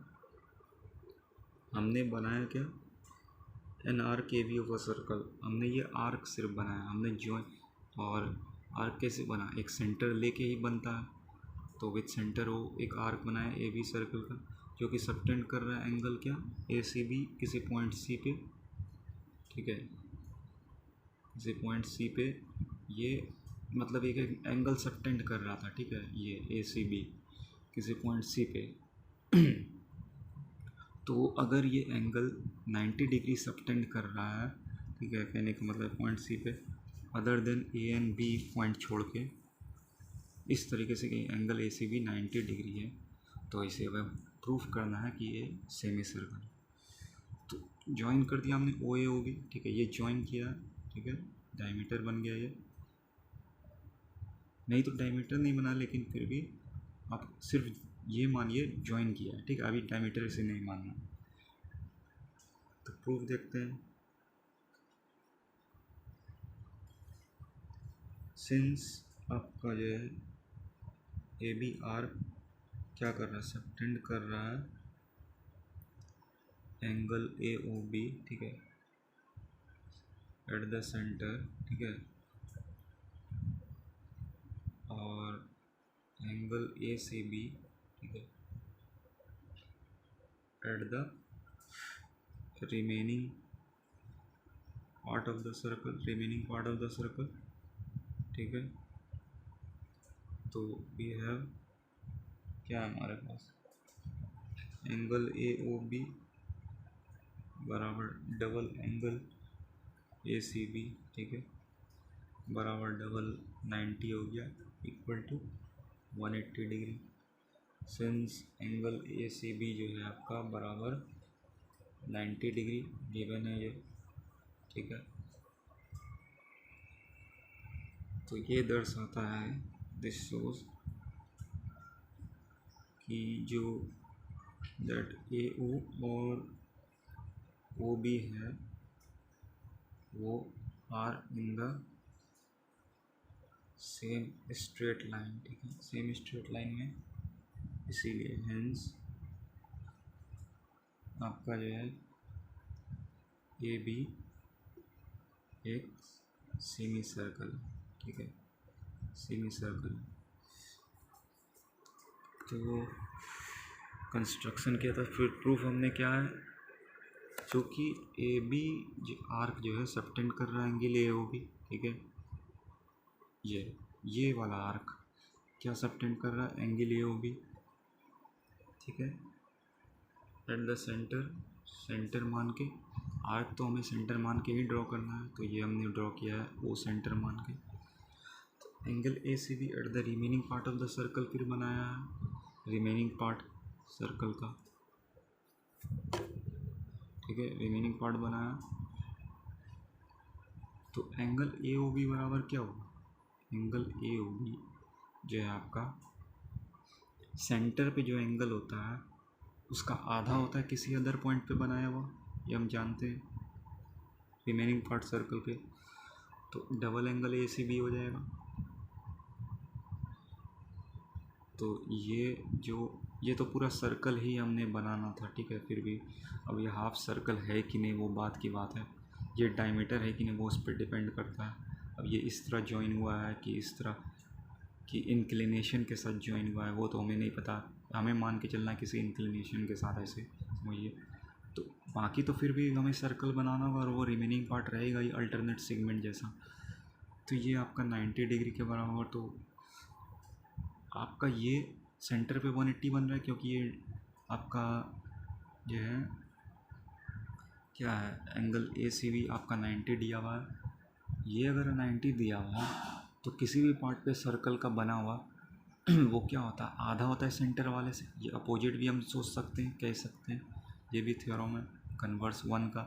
हमने बनाया क्या, an arc A B of a circle, हमने ये आर्क सिर्फ बनाया, हमने ज्वाइन। और आर्क कैसे बना, एक सेंटर लेके ही बनता है। तो विथ सेंटर हो एक आर्क बनाया ए बी सर्कल का, जो कि सबटेंड कर रहा है एंगल क्या, ए सी बी, किसी पॉइंट सी पे, ठीक है। किसी पॉइंट सी पे ये, मतलब एक एंगल सबटेंड कर रहा था, ठीक है, ये ए सी बी किसी पॉइंट सी पे। तो अगर ये एंगल 90 डिग्री सबटेंड कर रहा है, ठीक है, कहने का मतलब पॉइंट सी पे, other than A and B point छोड़ के, इस तरीके से कि angle A C B 90 degree है, तो इसे हमें प्रूफ करना है कि ये सेमी सर्कल। तो ज्वाइन कर दिया हमने ओ ए ओ बी, ठीक है, ये ज्वाइन किया, ठीक है, डायमीटर बन गया ये। नहीं तो डायमीटर नहीं बना, लेकिन फिर भी आप सिर्फ ये मानिए ज्वाइन किया है, ठीक है। अभी डायमीटर इसे नहीं मानना। तो प्रूफ देखते हैं। सिंस आपका जो है ए बी आर क्या कर रहा है, सबटेंड कर रहा है एंगल ए ओ बी, ठीक है, एट द सेंटर, ठीक है, और एंगल ए सी बी, ठीक है, at the remaining part of the circle, remaining part of the circle, ठीक है। तो वी हैव क्या हमारे पास, एंगल ए ओ बी बराबर डबल एंगल ACB, ठीक है, बराबर डबल 90 हो गया equal to 180 degree. Since angle ACB जो है आपका बराबर 90 डिग्री गिवन है ये, ठीक है, तो ये दर्शाता है, दिस शोज कि जो दैट AO और OB है वो are in the same straight line, ठीक है, सेम स्ट्रेट लाइन में, इसीलिए हेंस आपका जो है AB एक सेमी सर्कल, ठीक है, सेमी सर्कल। तो कंस्ट्रक्शन किया था, फिर प्रूफ हमने क्या है, चूँकि AB जो आर्क जो है सबटेंड कर रहा है एंगल AOB, ठीक है, ये वाला आर्क क्या सबटेंड कर रहा है एंगल AOB, ठीक है, एट द सेंटर मान के, आर्क तो हमें सेंटर मान के ही ड्रॉ करना है, तो ये हमने ड्रॉ किया है वो सेंटर मान के। Angle ACB eight the remaining part of the circle फिर बनाया है, रिमेनिंग पार्ट सर्कल का, ठीक है, रिमेनिंग पार्ट बनाया, तो एंगल AOB बराबर क्या होगा, एंगल AOB जो है आपका सेंटर पे जो एंगल होता है उसका आधा होता है किसी अदर पॉइंट पे बनाया हुआ, ये हम जानते हैं, रिमेनिंग पार्ट सर्कल पे, तो डबल एंगल ACB हो जाएगा। तो ये तो पूरा सर्कल ही हमने बनाना था, ठीक है, फिर भी अब ये हाफ सर्कल है कि नहीं वो बात की बात है, ये डायमीटर है कि नहीं वो उस पर डिपेंड करता है। अब ये इस तरह ज्वाइन हुआ है कि इस तरह कि इंक्लिनेशन के साथ ज्वाइन हुआ है वो तो हमें नहीं पता, हमें मान के चलना है किसी इंक्लिनेशन के साथ, ऐसे समझिए। तो बाकी तो फिर भी हमें सर्कल बनाना होगा और वो रिमेनिंग पार्ट रहेगा ही अल्टरनेट सेगमेंट जैसा। तो ये आपका 90 डिग्री के बराबर, तो आपका ये सेंटर पे 180 बन रहा है क्योंकि ये आपका जो है क्या है एंगल ACB आपका 90 दिया हुआ है। ये अगर 90 दिया हुआ है तो किसी भी पार्ट पे सर्कल का बना हुआ वो क्या होता है, आधा होता है सेंटर वाले से, ये अपोजिट भी हम सोच सकते हैं, कह सकते हैं, ये भी थ्योरम है कन्वर्स 1 का।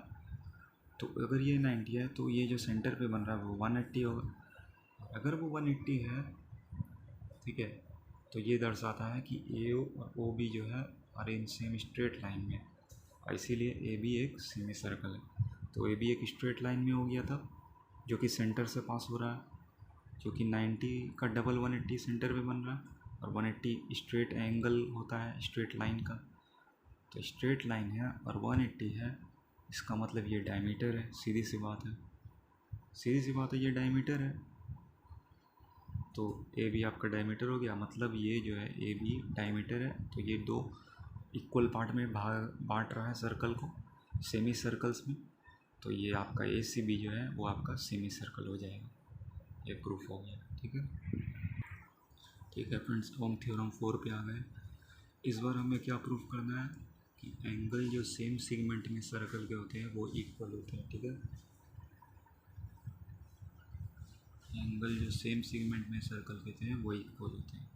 तो अगर ये 90 है तो ये जो सेंटर पे बन रहा है वो 180 होगा, अगर वो 180 है, ठीक है, तो ये दर्शाता है कि AO और OB जो है are in same straight line में, इसीलिए AB एक सेमी सर्कल है। तो AB एक स्ट्रेट लाइन में हो गया था जो कि सेंटर से पास हो रहा है, क्योंकि 90 का डबल 180 सेंटर पे बन रहा है और 180 स्ट्रेट एंगल होता है स्ट्रेट लाइन का, तो स्ट्रेट लाइन है और 180 है, इसका मतलब ये डायमीटर है, सीधी सी बात है, सीधी सी बात है, ये डायमीटर है। तो AB आपका डायमीटर हो गया, मतलब ये जो है AB डायमीटर है, तो ये दो इक्वल पार्ट में बांट रहा है सर्कल को सेमी सर्कल्स में, तो ये आपका ACB जो है वो आपका सेमी सर्कल हो जाएगा, ये प्रूफ हो गया, ठीक है। ठीक है फ्रेंड्स, अब हम थ्योरम 4 पे आ गए। इस बार हमें क्या प्रूफ करना है कि एंगल जो सेम सेगमेंट में सर्कल के होते हैं वो इक्वल होते हैं, ठीक है, एंगल जो सेम सेगमेंट में सर्कल के होते हैं वो इक्वल होते हैं।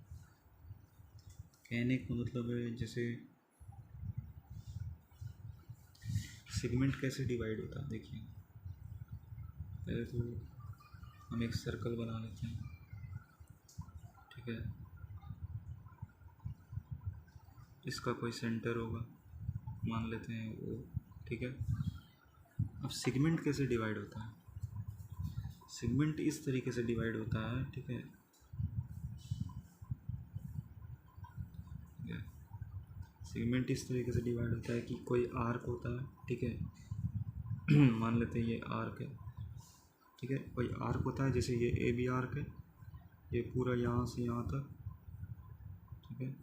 कहने का मतलब है जैसे सेगमेंट कैसे डिवाइड होता है, देखिए पहले तो हम एक सर्कल बना लेते हैं, ठीक है, इसका कोई सेंटर होगा मान लेते हैं वो, ठीक है। अब सेगमेंट कैसे डिवाइड होता है, सेगमेंट इस तरीके से डिवाइड होता है, ठीक है, सेगमेंट इस तरीके से डिवाइड होता है कि कोई आर्क होता है, ठीक है मान लेते हैं ये आर्क है, ठीक है, कोई आर्क होता है, जैसे ये AB आर्क है, ये पूरा यहाँ से यहाँ तक, ठीक है,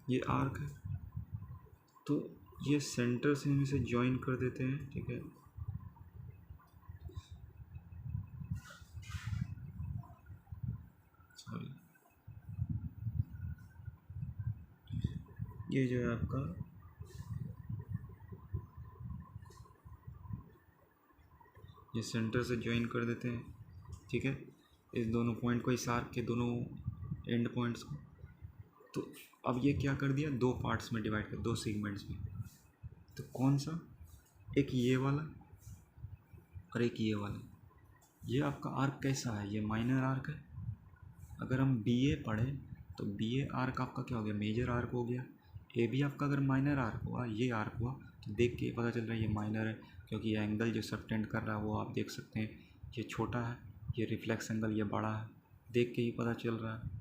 ये आर्क है, तो ये सेंटर से हम इसे ज्वाइन कर देते हैं, ठीक है, सॉरी, ये जो है आपका ये सेंटर से ज्वाइन कर देते हैं, ठीक है, इस दोनों पॉइंट को, इस आर्क के दोनों एंड पॉइंट्स को। तो अब ये क्या कर दिया, दो पार्ट्स में डिवाइड कर, दो सेगमेंट्स में। तो कौन सा, एक ये वाला और एक ये वाला। ये आपका आर्क कैसा है, ये माइनर आर्क है। अगर हम बी ए पढ़ें तो बी ए आर्क आपका क्या हो गया, मेजर आर्क हो गया। ए भी आपका अगर माइनर आर्क हुआ, ये आर्क हुआ, तो देख के पता चल रहा है ये माइनर है, क्योंकि ये एंगल जो सबटेंड कर रहा है वो आप देख सकते हैं, ये छोटा है, ये रिफ्लेक्स एंगल ये बड़ा है, देख के ही पता चल रहा है।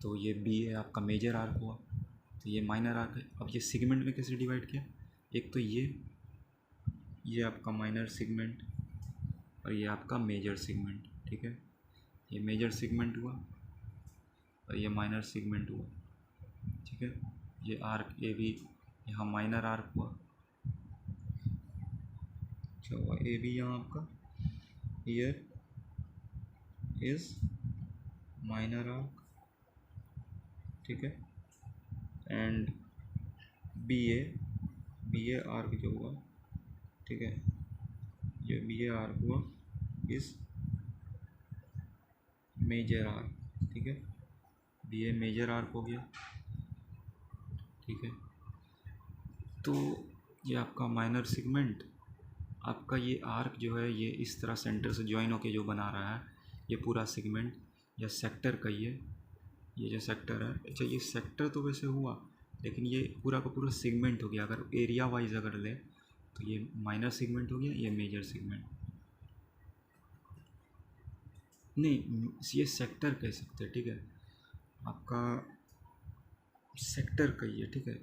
तो ये बी ए आपका मेजर आर्क हुआ, तो ये माइनर आर्क है। अब ये सेगमेंट में कैसे डिवाइड किया, एक तो ये आपका माइनर सेगमेंट और ये आपका मेजर सेगमेंट, ठीक है। ये मेजर सेगमेंट हुआ और ये माइनर सेगमेंट हुआ, ठीक है। ये आर्क ए भी यहाँ माइनर आर्क हुआ, क्या हुआ, ए भी यहाँ आपका हियर इज माइनर आर्क, ठीक है। एंड बी ए आर्क जो हुआ, ठीक है, ये बी ए आर्क हुआ इस मेजर आर्क, ठीक है, बी ए मेजर आर्क हो गया, ठीक है। तो ये आपका माइनर सेगमेंट, आपका ये आर्क जो है ये इस तरह सेंटर से ज्वाइन होके जो बना रहा है, ये पूरा सेगमेंट या सेक्टर का ये जो सेक्टर है, अच्छा ये सेक्टर तो वैसे हुआ, लेकिन ये पूरा का पूरा सेगमेंट हो गया। अगर एरिया वाइज अगर ले तो ये माइनर सेगमेंट हो गया, ये मेजर सेगमेंट, नहीं ये सेक्टर कह सकते हैं, ठीक है, आपका सेक्टर का ये, ठीक है।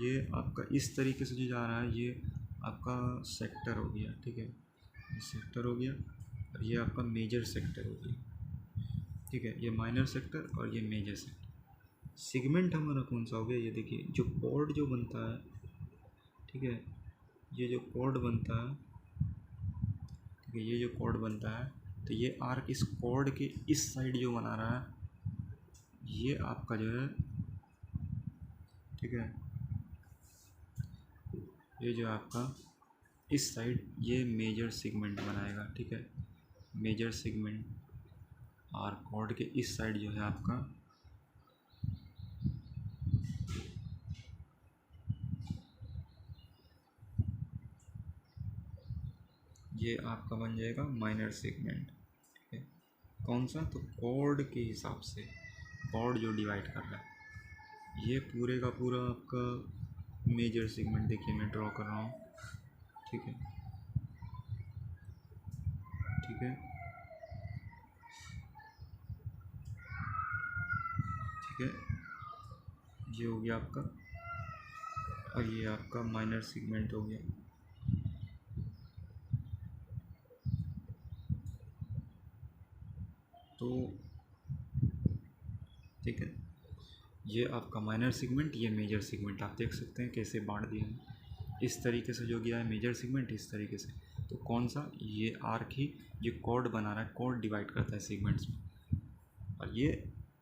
ये आपका इस तरीके से जो जा रहा है ये आपका सेक्टर हो गया, ठीक है, ये सेक्टर हो गया और ये आपका मेजर सेक्टर हो गया, ठीक है। ये माइनर सेक्टर और ये मेजर सेक्टर। सेगमेंट हमारा कौन सा हो गया, ये देखिए जो कॉर्ड जो बनता है, ठीक है, ये जो कॉर्ड बनता है, ठीक है, ये जो कॉर्ड बनता है, तो ये आर्क इस कॉर्ड के इस साइड जो बना रहा है, ये आपका जो है, ठीक है, ये जो आपका इस साइड ये मेजर सेगमेंट बनाएगा, ठीक है। मेजर सेगमेंट और कॉर्ड के इस साइड जो है आपका ये आपका बन जाएगा माइनर सेगमेंट, ठीक है। कौन सा, तो कॉर्ड के हिसाब से, कॉर्ड जो डिवाइड कर रहा है, ये पूरे का पूरा आपका मेजर सेगमेंट, देखिए मैं ड्रॉ कर रहा हूँ, ठीक है, ठीक है, ठीक है, ये हो गया आपका और ये आपका माइनर सेगमेंट हो गया, तो ठीक है, ये आपका माइनर सेगमेंट, ये मेजर सेगमेंट, आप देख सकते हैं कैसे बांट दिया है, इस तरीके से जो गया है मेजर सेगमेंट, इस तरीके से। तो कौन सा, ये आर्क ही ये कॉर्ड बना रहा है, कॉर्ड डिवाइड करता है सेगमेंट्स में, और ये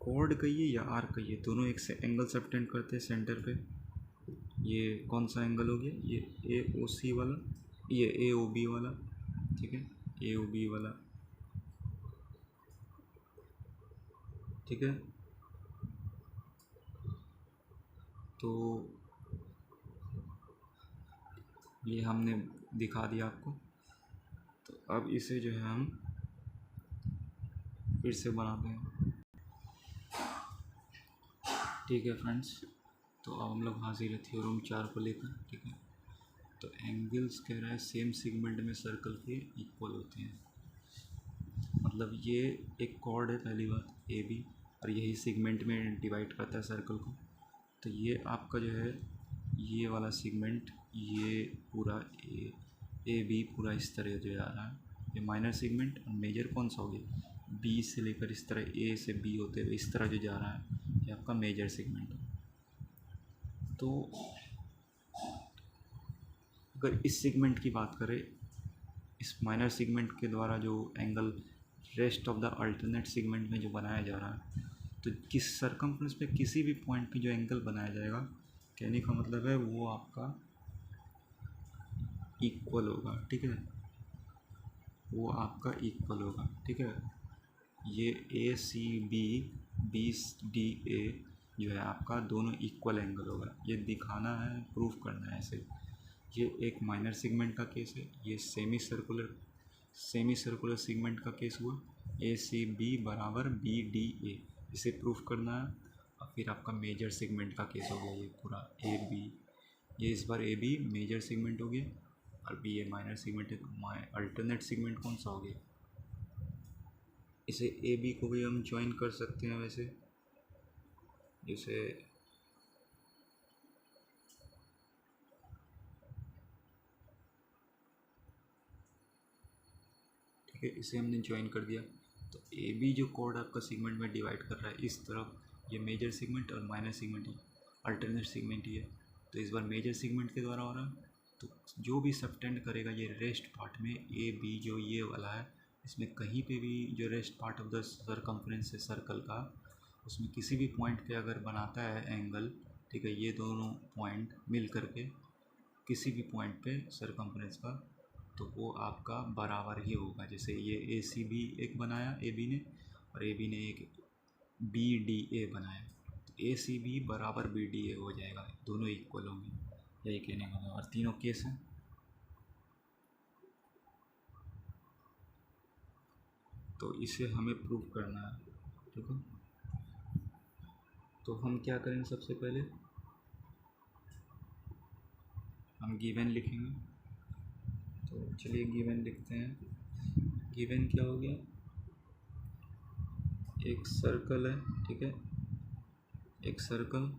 कॉर्ड कहिए या आर्क कहिए, दोनों एक से एंगल सबटेंड करते हैं सेंटर पे। ये कौन सा एंगल हो गया, ये ए ओ सी वाला, ये ए ओ बी वाला, ठीक है, ए ओ बी वाला, ठीक है। तो ये हमने दिखा दिया आपको। तो अब इसे जो है हम फिर से बनाते हैं, ठीक है फ्रेंड्स। तो अब हम लोग हाजिर है थ्योरम 4 को लेकर, ठीक है। तो एंगल्स कह रहा है सेम सेगमेंट में सर्कल के इक्वल होते हैं, मतलब ये एक कॉर्ड है पहली बात, ए बी, और यही सेगमेंट में डिवाइड करता है सर्कल को। तो ये आपका जो है ये वाला सेगमेंट, ये पूरा ए बी पूरा इस तरह जो जा रहा है, ये माइनर सेगमेंट। और मेजर कौन सा हो गया, बी से लेकर इस तरह ए से बी होते हुए इस तरह जो जा रहा है, ये आपका मेजर सेगमेंट है। तो अगर इस सेगमेंट की बात करें, इस माइनर सेगमेंट के द्वारा जो angle rest of the alternate segment में जो बनाया जा रहा है, तो किस सरकमफ्रेंस पे किसी भी पॉइंट पे जो एंगल बनाया जाएगा, कहने का मतलब है वो आपका इक्वल होगा, ठीक है। वो आपका इक्वल होगा, ठीक है। ये A C B, B D A जो है आपका दोनों इक्वल एंगल होगा। ये दिखाना है, प्रूफ करना है ऐसे। ये एक माइनर सेगमेंट का केस है, ये सेमी सर्कुलर सेगमेंट का केस हुआ, ए सी बी बराबर बी डी ए, इसे प्रूफ करना है। और फिर आपका मेजर सेगमेंट का केस हो गया, ये पूरा ए बी, ये इस बार ए बी मेजर सेगमेंट हो गया और बी ए माइनर सेगमेंट है। तो अल्टरनेट सेगमेंट कौन सा हो गया? इसे ए बी को भी हम ज्वाइन कर सकते हैं वैसे, जैसे ठीक है, इसे हमने ज्वाइन कर दिया। तो ए बी जो कोड आपका सेगमेंट में डिवाइड कर रहा है इस तरफ, ये मेजर सेगमेंट और माइनर सेगमेंट ही, अल्टरनेट सेगमेंट ही है। तो इस बार मेजर सेगमेंट के द्वारा हो रहा है। तो जो भी सबटेंड करेगा ये रेस्ट पार्ट में, ए बी जो ये वाला है, इसमें कहीं पे भी जो rest part of the circumference है सर्कल का, उसमें किसी भी पॉइंट पे अगर बनाता है एंगल, ठीक है, ये दोनों पॉइंट मिल करके किसी भी पॉइंट पे सरकमफ्रेंस का, तो वो आपका बराबर ही होगा। जैसे ये ए सी बी एक बनाया ए बी ने, और ए बी ने एक बी डी ए बनाया, तो ए सी बी बराबर बी डी ए हो जाएगा, दोनों इक्वल होंगे, यही कहने का। और तीनों केस हैं। तो इसे हमें प्रूव करना है, ठीक है। तो हम क्या करेंगे, सबसे पहले हम गिवन लिखेंगे। तो चलिए गिवन लिखते हैं। गिवन क्या हो गया, एक सर्कल है, ठीक है, एक सर्कल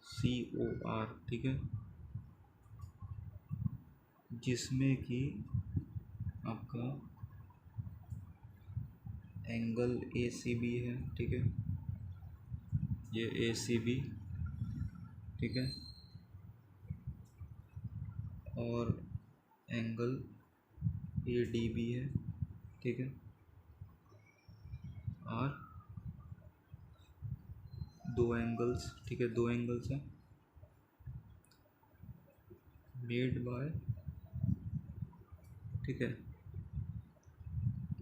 सी ओ आर, ठीक है, जिसमें कि आपका एंगल ए सी बी है, ठीक है, ये ए सी बी, ठीक है, और एंगल ए डी बी है, ठीक है, और दो एंगल्स, ठीक है, दो एंगल्स हैं मेड बाय, ठीक है,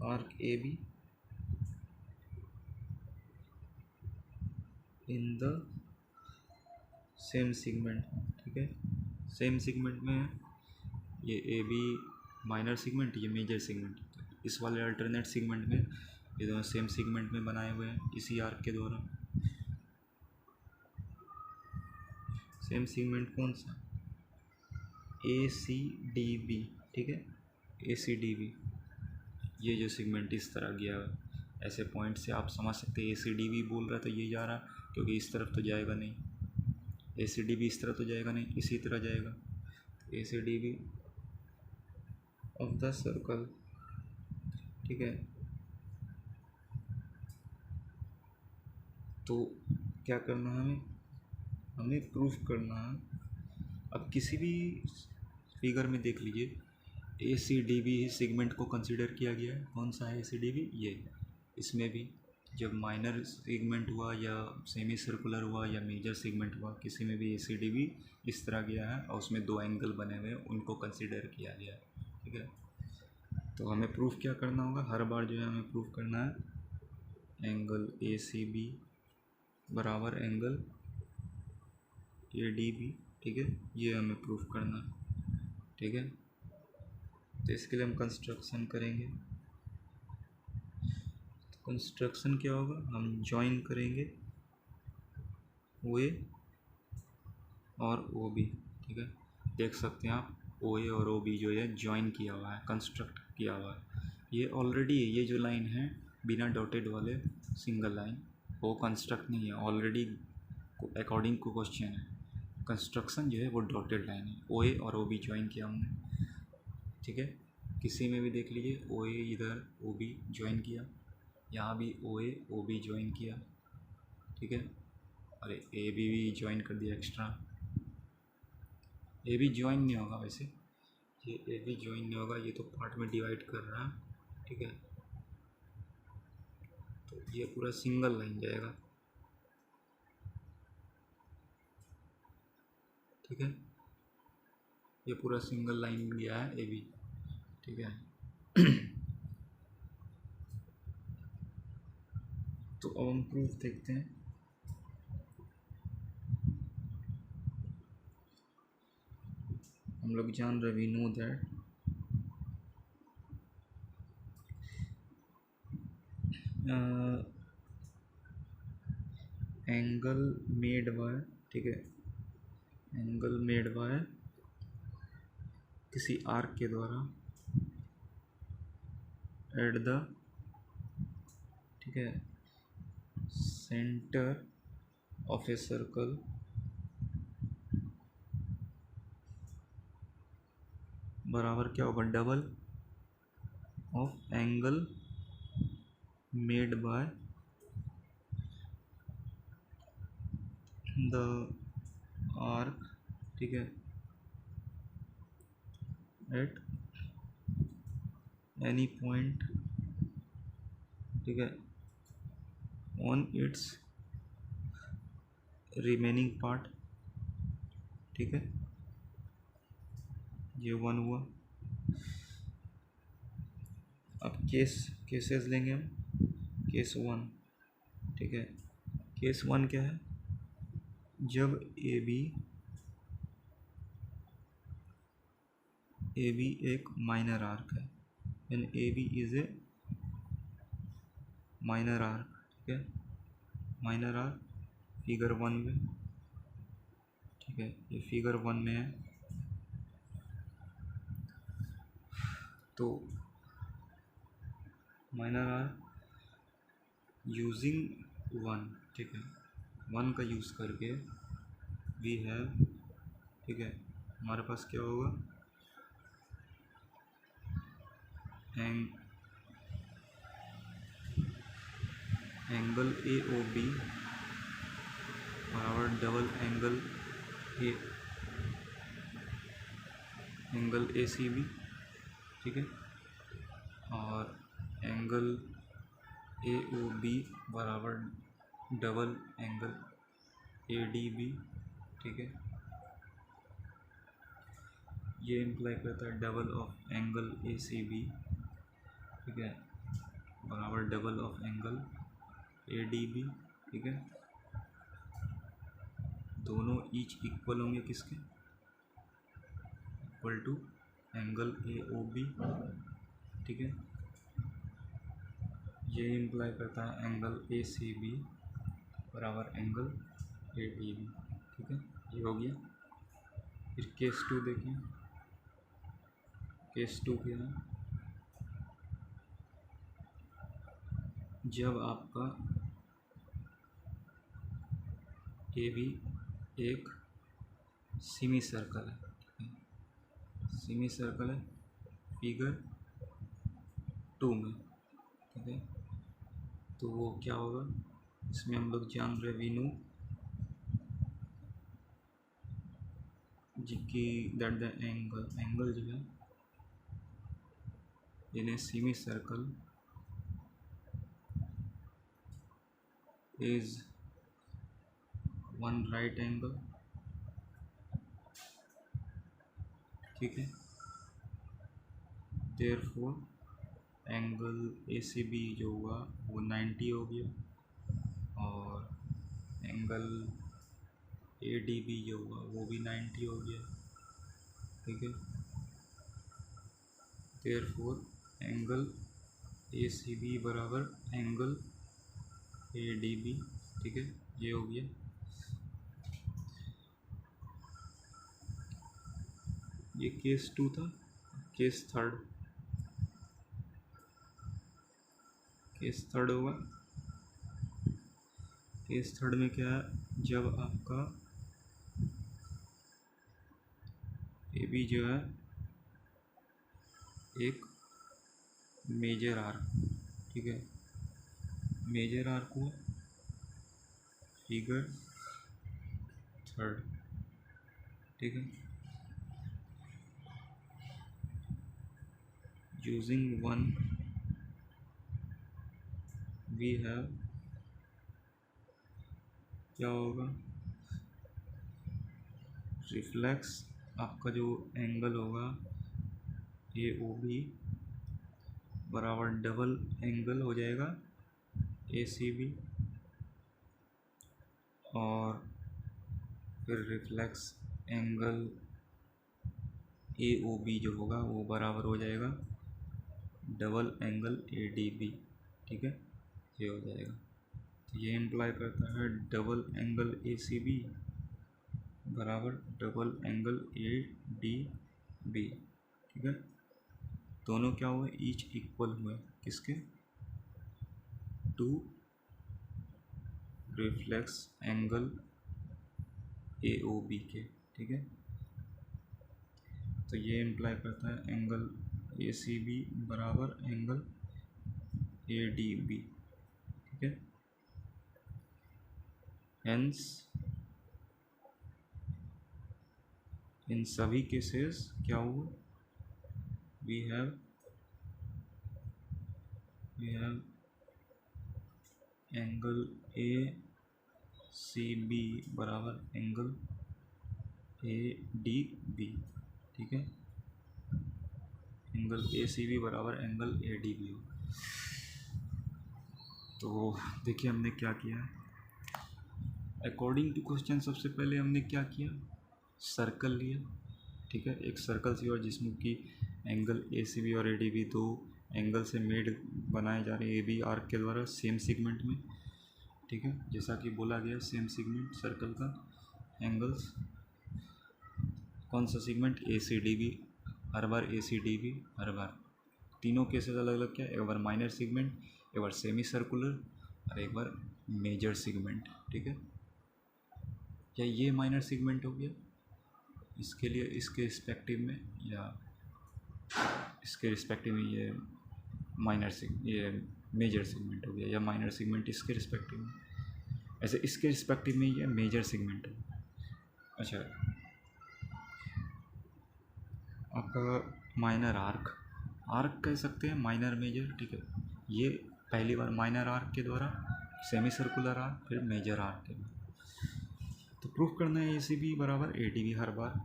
arc A be in the same segment, ठीक है, सेम सेगमेंट में है। ये ए बी माइनर सेगमेंट, ये मेजर सेगमेंट, इस वाले अल्टरनेट सेगमेंट में ये दोनों सेम सेगमेंट में बनाए हुए हैं इसी आर्क के द्वारा। सेम सेगमेंट कौन सा, ए सी डी बी, ठीक है, ए सी डी बी, ये जो सेगमेंट इस तरह गया है, ऐसे पॉइंट से आप समझ सकते हैं ए सी डी बी बोल रहा है तो ये जा रहा, क्योंकि इस तरफ तो जाएगा नहीं, ए सी डी बी इस तरफ तो जाएगा नहीं, इसी तरह जाएगा। A C D B of the circle, ठीक है। तो क्या करना है हमें, हमें प्रूफ करना है। अब किसी भी फिगर में देख लीजिए ए सी डी बी सेगमेंट को कंसिडर किया गया है। कौन सा है ए सी डी बी, ये। इसमें भी जब माइनर सेगमेंट हुआ या सेमी सर्कुलर हुआ या मेजर सेगमेंट हुआ, किसी में भी ए सी डी बी इस तरह गया है और उसमें दो एंगल बने हुए हैं, उनको कंसिडर किया गया है, ठीक है। तो हमें प्रूफ क्या करना होगा, हर बार जो है हमें प्रूफ करना है एंगल ए सी बी बराबर एंगल ए डी बी, ठीक है, ये हमें प्रूफ करना है, ठीक है। तो इसके लिए हम कंस्ट्रक्शन करेंगे। तो कंस्ट्रक्शन क्या होगा, हम ज्वाइन करेंगे ओ ए और ओ बी, ठीक है। देख सकते हैं आप ओ ए और ओ बी जो है ज्वाइन किया हुआ है, कंस्ट्रक्ट किया हुआ है। ये ऑलरेडी ये जो लाइन है बिना डॉटेड वाले सिंगल लाइन, वो कंस्ट्रक्ट नहीं है, ऑलरेडी अकॉर्डिंग टू क्वेश्चन है। कंस्ट्रक्शन जो है वो डॉटेड लाइन है, ओ ए और ओ बी ज्वाइन किया हमने, ठीक है। किसी में भी देख लीजिए ओ ए इधर ओ बी ज्वाइन किया, यहाँ भी ओ ए ओ बी ज्वाइन किया, ठीक है। अरे ए बी भी ज्वाइन कर दिया एक्स्ट्रा, ए बी ज्वाइन नहीं होगा वैसे, ये ए बी ज्वाइन नहीं होगा, ये तो पार्ट में डिवाइड कर रहा है, ठीक है। तो ये पूरा सिंगल लाइन जाएगा, ठीक है, ये पूरा सिंगल लाइन गया है ए बी। ठीक है। तो अब हम प्रूफ देखते हैं। हम लोग जान रहे, we know that angle made by, ठीक है, एंगल मेड बाय किसी आर्क के द्वारा एट द, ठीक है, सेंटर ऑफ ए सर्कल बराबर क्या होगा, double of angle made by the arc, ठीक है, एट एनी पॉइंट, ठीक है, ऑन इट्स रिमेनिंग पार्ट, ठीक है। ये वन हुआ। अब केसेस लेंगे हम। केस वन, ठीक है, केस वन क्या है, जब ए बी एक माइनर आर्क है, and A B is a minor arc, ठीक है, माइनर आर्क फिगर वन में, ठीक है, ये फिगर वन में है। तो माइनर आर्क यूजिंग वन, ठीक है, वन का यूज़ करके वी हैव, ठीक है, हमारे पास क्या होगा, एंगल ए ओ बी बराबर double angle A C B, ठीक है, और एंगल ए ओ बी बराबर double angle A D B, ठीक है। ये इम्प्लाई करता है double of angle A C B, ठीक है, बराबर double of angle A D B, ठीक है। दोनों ईच इक्वल होंगे किसके, equal to angle A O B, ठीक है। ये इम्प्लाई करता है एंगल ए सी बी बराबर एंगल ए डी बी, ठीक है, ये हो गया। फिर केस टू देखें। केस टू क्या है, जब आपका ए बी एक सेमी सर्कल है, सेमी सर्कल है फिगर टू में, ठीक है। तो वो क्या होगा, इसमें हम लोग जान रहे वी नो जी कि दैट द एंगल जो है in a semicircle is one right angle, ठीक है। Therefore angle A C B जो हुआ वो 90 हो गया, और एंगल ए डी बी जो हुआ वो भी 90 हो गया, ठीक है। Therefore angle A C B बराबर एंगल ए डी बी, ठीक है, ये हो गया। ये केस टू था। केस थर्ड होगा। केस थर्ड में क्या है, जब आपका ए बी जो है एक मेजर आर्क, ठीक है, मेजर आर्क हुआ फिगर थर्ड, ठीक है। यूजिंग वन वी हैव, क्या होगा, रिफ्लेक्स आपका जो एंगल होगा ए ओ बी बराबर डबल एंगल हो जाएगा ए सी बी, और फिर reflex angle A O B जो होगा वो बराबर हो जाएगा double angle A D B. ठीक है, ये हो जाएगा। तो ये इम्प्लाई करता है double angle A C B बराबर double angle A D B. ठीक है, दोनों क्या हुए, ईच इक्वल हुए किसके, to reflex angle A O B के। ठीक है, तो ये इम्प्लाई करता है एंगल ए सी बी बराबर एंगल ए डी बी। ठीक है, हेंस इन सभी केसेस क्या हुआ, we have angle A C B बराबर एंगल ए डी बी। ठीक है, एंगल ए सी बी बराबर एंगल ए डी बी हो। तो देखिए हमने क्या किया, अकॉर्डिंग टू क्वेश्चन सबसे पहले हमने क्या किया, सर्कल लिया। ठीक है, एक सर्कल सी और जिसमें कि एंगल ए सी बी और ए डी बी दो एंगल से मेड बनाए जा रहे हैं ए बी आर्क के द्वारा सेम सेगमेंट में। ठीक है, जैसा कि बोला गया सेम सेगमेंट सर्कल का एंगल्स, कौन सा सेगमेंट, ए सी डी बी, हर बार ए सी डी बी, हर बार तीनों केसेस अलग अलग क्या, एक बार माइनर सेगमेंट, एक बार सेमी सर्कुलर और एक बार मेजर सेगमेंट। ठीक है, या ये माइनर सेगमेंट हो गया इसके लिए, इसके रिस्पेक्टिव में, या इसके रिस्पेक्टिव में ये ये मेजर सेगमेंट हो गया, या माइनर सेगमेंट इसके रिस्पेक्टिव में, ऐसे इसके रिस्पेक्टिव में ये मेजर सेगमेंट है। अच्छा, आपका माइनर आर्क, आर्क कह सकते हैं माइनर मेजर। ठीक है, ये पहली बार माइनर आर्क के द्वारा, सेमी सर्कुलर आर्क, फिर मेजर आर्क के द्वारा। तो प्रूफ करना है ए सी बी बराबर ए डी बी, हर बार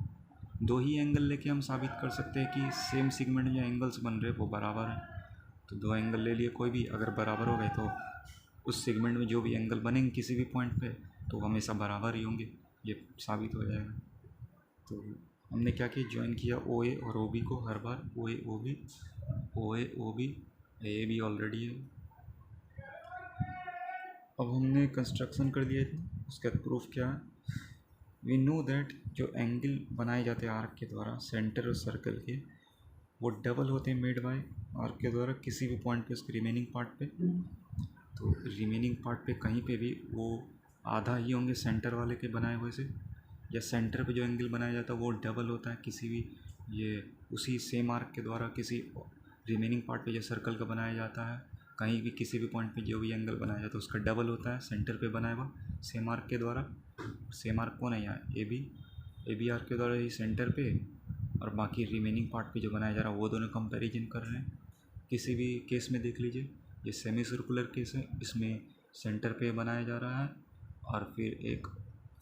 दो ही एंगल लेके हम साबित कर सकते हैं कि सेम सेगमेंट जो एंगल्स बन रहे वो बराबर है। तो दो एंगल ले लिए कोई भी, अगर बराबर हो गए तो उस सेगमेंट में जो भी एंगल बनेंगे किसी भी पॉइंट पे तो हमेशा बराबर ही होंगे, ये साबित हो जाएगा। तो हमने क्या किया, ज्वाइन किया ओ ए और ओ बी को, हर बार O A O B, O A O B, A B already है। अब हमने कंस्ट्रक्शन कर दिया था, उसका प्रूफ क्या है, वी नो दैट जो एंगल बनाए जाते हैं आर्क के द्वारा सेंटर और सर्कल के, वो डबल होते हैं मेड बाय आर्क के द्वारा किसी भी पॉइंट पे उसके रिमेनिंग पार्ट पे। तो रिमेनिंग पार्ट पे कहीं पे भी वो आधा ही होंगे सेंटर वाले के बनाए हुए से, या सेंटर पे जो एंगल बनाया जाता है वो डबल होता है किसी भी, ये उसी सेम आर्क के द्वारा किसी रिमेनिंग पार्ट पे जो सर्कल का बनाया जाता है, कहीं भी किसी भी पॉइंट पे जो भी एंगल बनाया जाता है उसका डबल होता है सेंटर पे बनाया हुआ सेम आर्क के द्वारा। सेम आर्क कौन है यहाँ, ए बी आर्क के द्वारा ही सेंटर पे, और बाकी रिमेनिंग पार्ट पे जो बनाया जा रहा है वो दोनों कंपैरिजन कर रहे हैं। किसी भी केस में देख लीजिए, ये सेमी सर्कुलर केस है, इसमें सेंटर पे बनाया जा रहा है, और फिर एक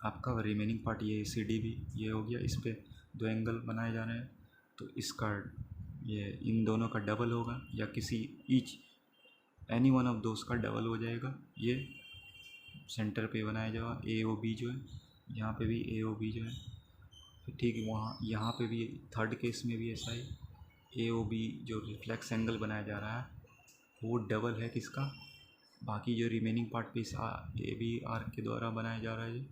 आपका रिमेनिंग पार्ट ये सी डी बी ये हो गया, इस पर दो एंगल बनाए जा रहे हैं, तो इसका ये इन दोनों का डबल होगा, या किसी ईच एनी वन ऑफ दोस्त का डबल हो जाएगा। ये सेंटर पे बनाया जाएगा ए ओ बी जो है, यहाँ पे भी ए ओ बी जो है, ठीक है, वहाँ यहाँ पे भी थर्ड केस में भी ऐसा ही ए ओ बी जो रिफ्लेक्स एंगल बनाया जा रहा है वो डबल है किसका, बाकी जो रिमेनिंग पार्ट पे इस ए बी आर्क के द्वारा बनाया जा रहा है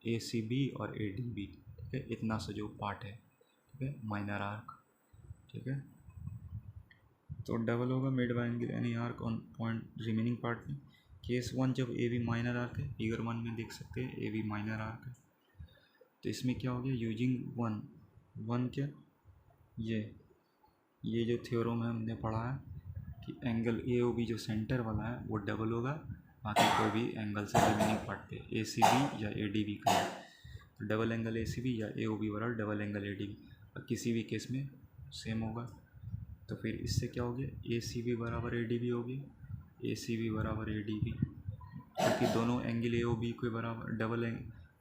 ए सी बी और ए डी बी। ठीक है, इतना सा जो पार्ट है, ठीक है, माइनर आर्क। ठीक है, तो डबल होगा made by angle any arc on point remaining part में। केस वन जब ए बी माइनर आर्क है, फिगर 1 में देख सकते हैं ए बी माइनर आर्क है, तो इसमें क्या हो गया, यूजिंग वन क्या, ये जो थ्योरम है हमने पढ़ा है कि एंगल ए ओ बी जो सेंटर वाला है वो डबल होगा बाकी कोई भी एंगल से रिमेनिंग पार्ट पे, ए सी बी या ए डी बी का, तो double angle A C B या ए ओ बी बराबर double angle A D B, और किसी भी केस में सेम होगा। तो फिर इससे क्या हो गया, ए सी बी बराबर ए डी बी हो गया, ए सी बी बराबर ए डी बी, क्योंकि दोनों एंगल ए ओ बी के बराबर double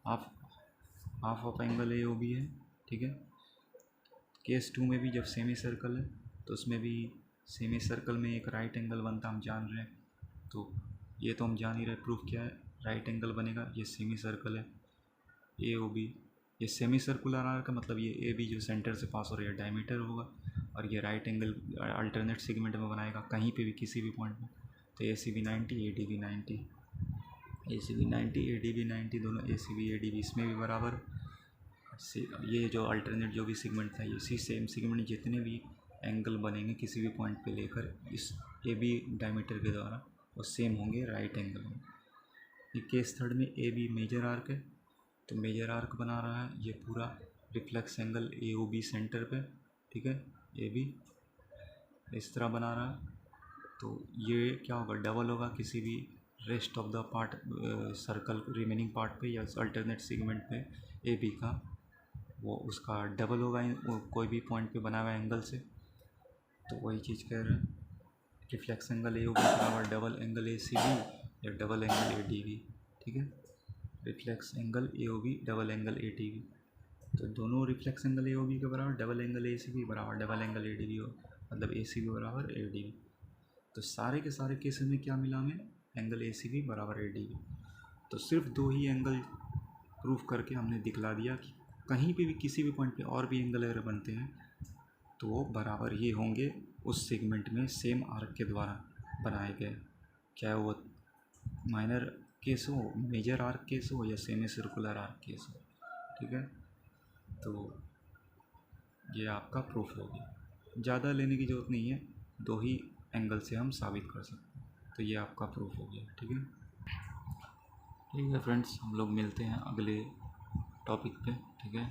half of angle A O B है। ठीक है, केस 2 में भी जब सेमी सर्कल है तो उसमें भी सेमी सर्कल में एक राइट एंगल बनता, हम जान रहे हैं। तो ये तो हम जान ही रहे, प्रूफ क्या है, राइट एंगल बनेगा। ये सेमी सर्कल है ए ओ बी, ये सेमी सर्कुलर आर्क का मतलब ये ए बी जो सेंटर से पास हो रही है डायमीटर होगा, और ये राइट एंगल अल्टरनेट सेगमेंट में बनाएगा कहीं पे भी किसी भी पॉइंट में। तो A C B 90, A D B 90, A C B 90, A D B 90 दोनों A C B A D B इसमें भी बराबर। ये जो अल्टरनेट जो भी सेगमेंट था, इसी सेम सेगमेंट जितने भी एंगल बनेंगे किसी भी पॉइंट पे लेकर इस ए बी डायमीटर के द्वारा वो सेम होंगे राइट एंगल में। ये केस थर्ड में ए बी मेजर आर्क है, तो मेजर आर्क बना रहा है ये पूरा reflex angle A O B centre पे, ठीक है, ए बी इस तरह बना रहा है। तो ये क्या होगा, डबल होगा किसी भी rest of the part circle remaining part पे या अल्टरनेट सेगमेंट पे ए बी का, वो उसका डबल होगा कोई भी पॉइंट पे बना हुआ एंगल से। तो वही चीज़ कह रहे हैं, reflex angle A O B बराबर double angle A C B या double angle A D B, ठीक है। Reflex angle A O B double angle A D B, तो दोनों reflex angle A O B के बराबर double angle A C B बराबर double angle A D B हो, मतलब ए सी बी बराबर ए डी बी। तो सारे के सारे केसेस में क्या मिला हमें, एंगल ए सी बी बराबर ए डी बी। तो सिर्फ दो ही एंगल प्रूफ करके हमने दिखला दिया कि कहीं पे भी किसी भी पॉइंट पे और भी एंगल अगर बनते हैं तो वो बराबर ही होंगे उस सेगमेंट में सेम आर्क के द्वारा बनाए गए, चाहे वो माइनर केस हो, मेजर आर्क केस हो या सेमी सर्कुलर आर्क केस हो, ठीक है। तो ये आपका प्रूफ हो गया, ज़्यादा लेने की ज़रूरत नहीं है, दो ही एंगल से हम साबित कर सकते हैं। तो ये आपका प्रूफ हो गया, ठीक है। ठीक है फ्रेंड्स, हम लोग मिलते हैं अगले टॉपिक पे, ठीक है।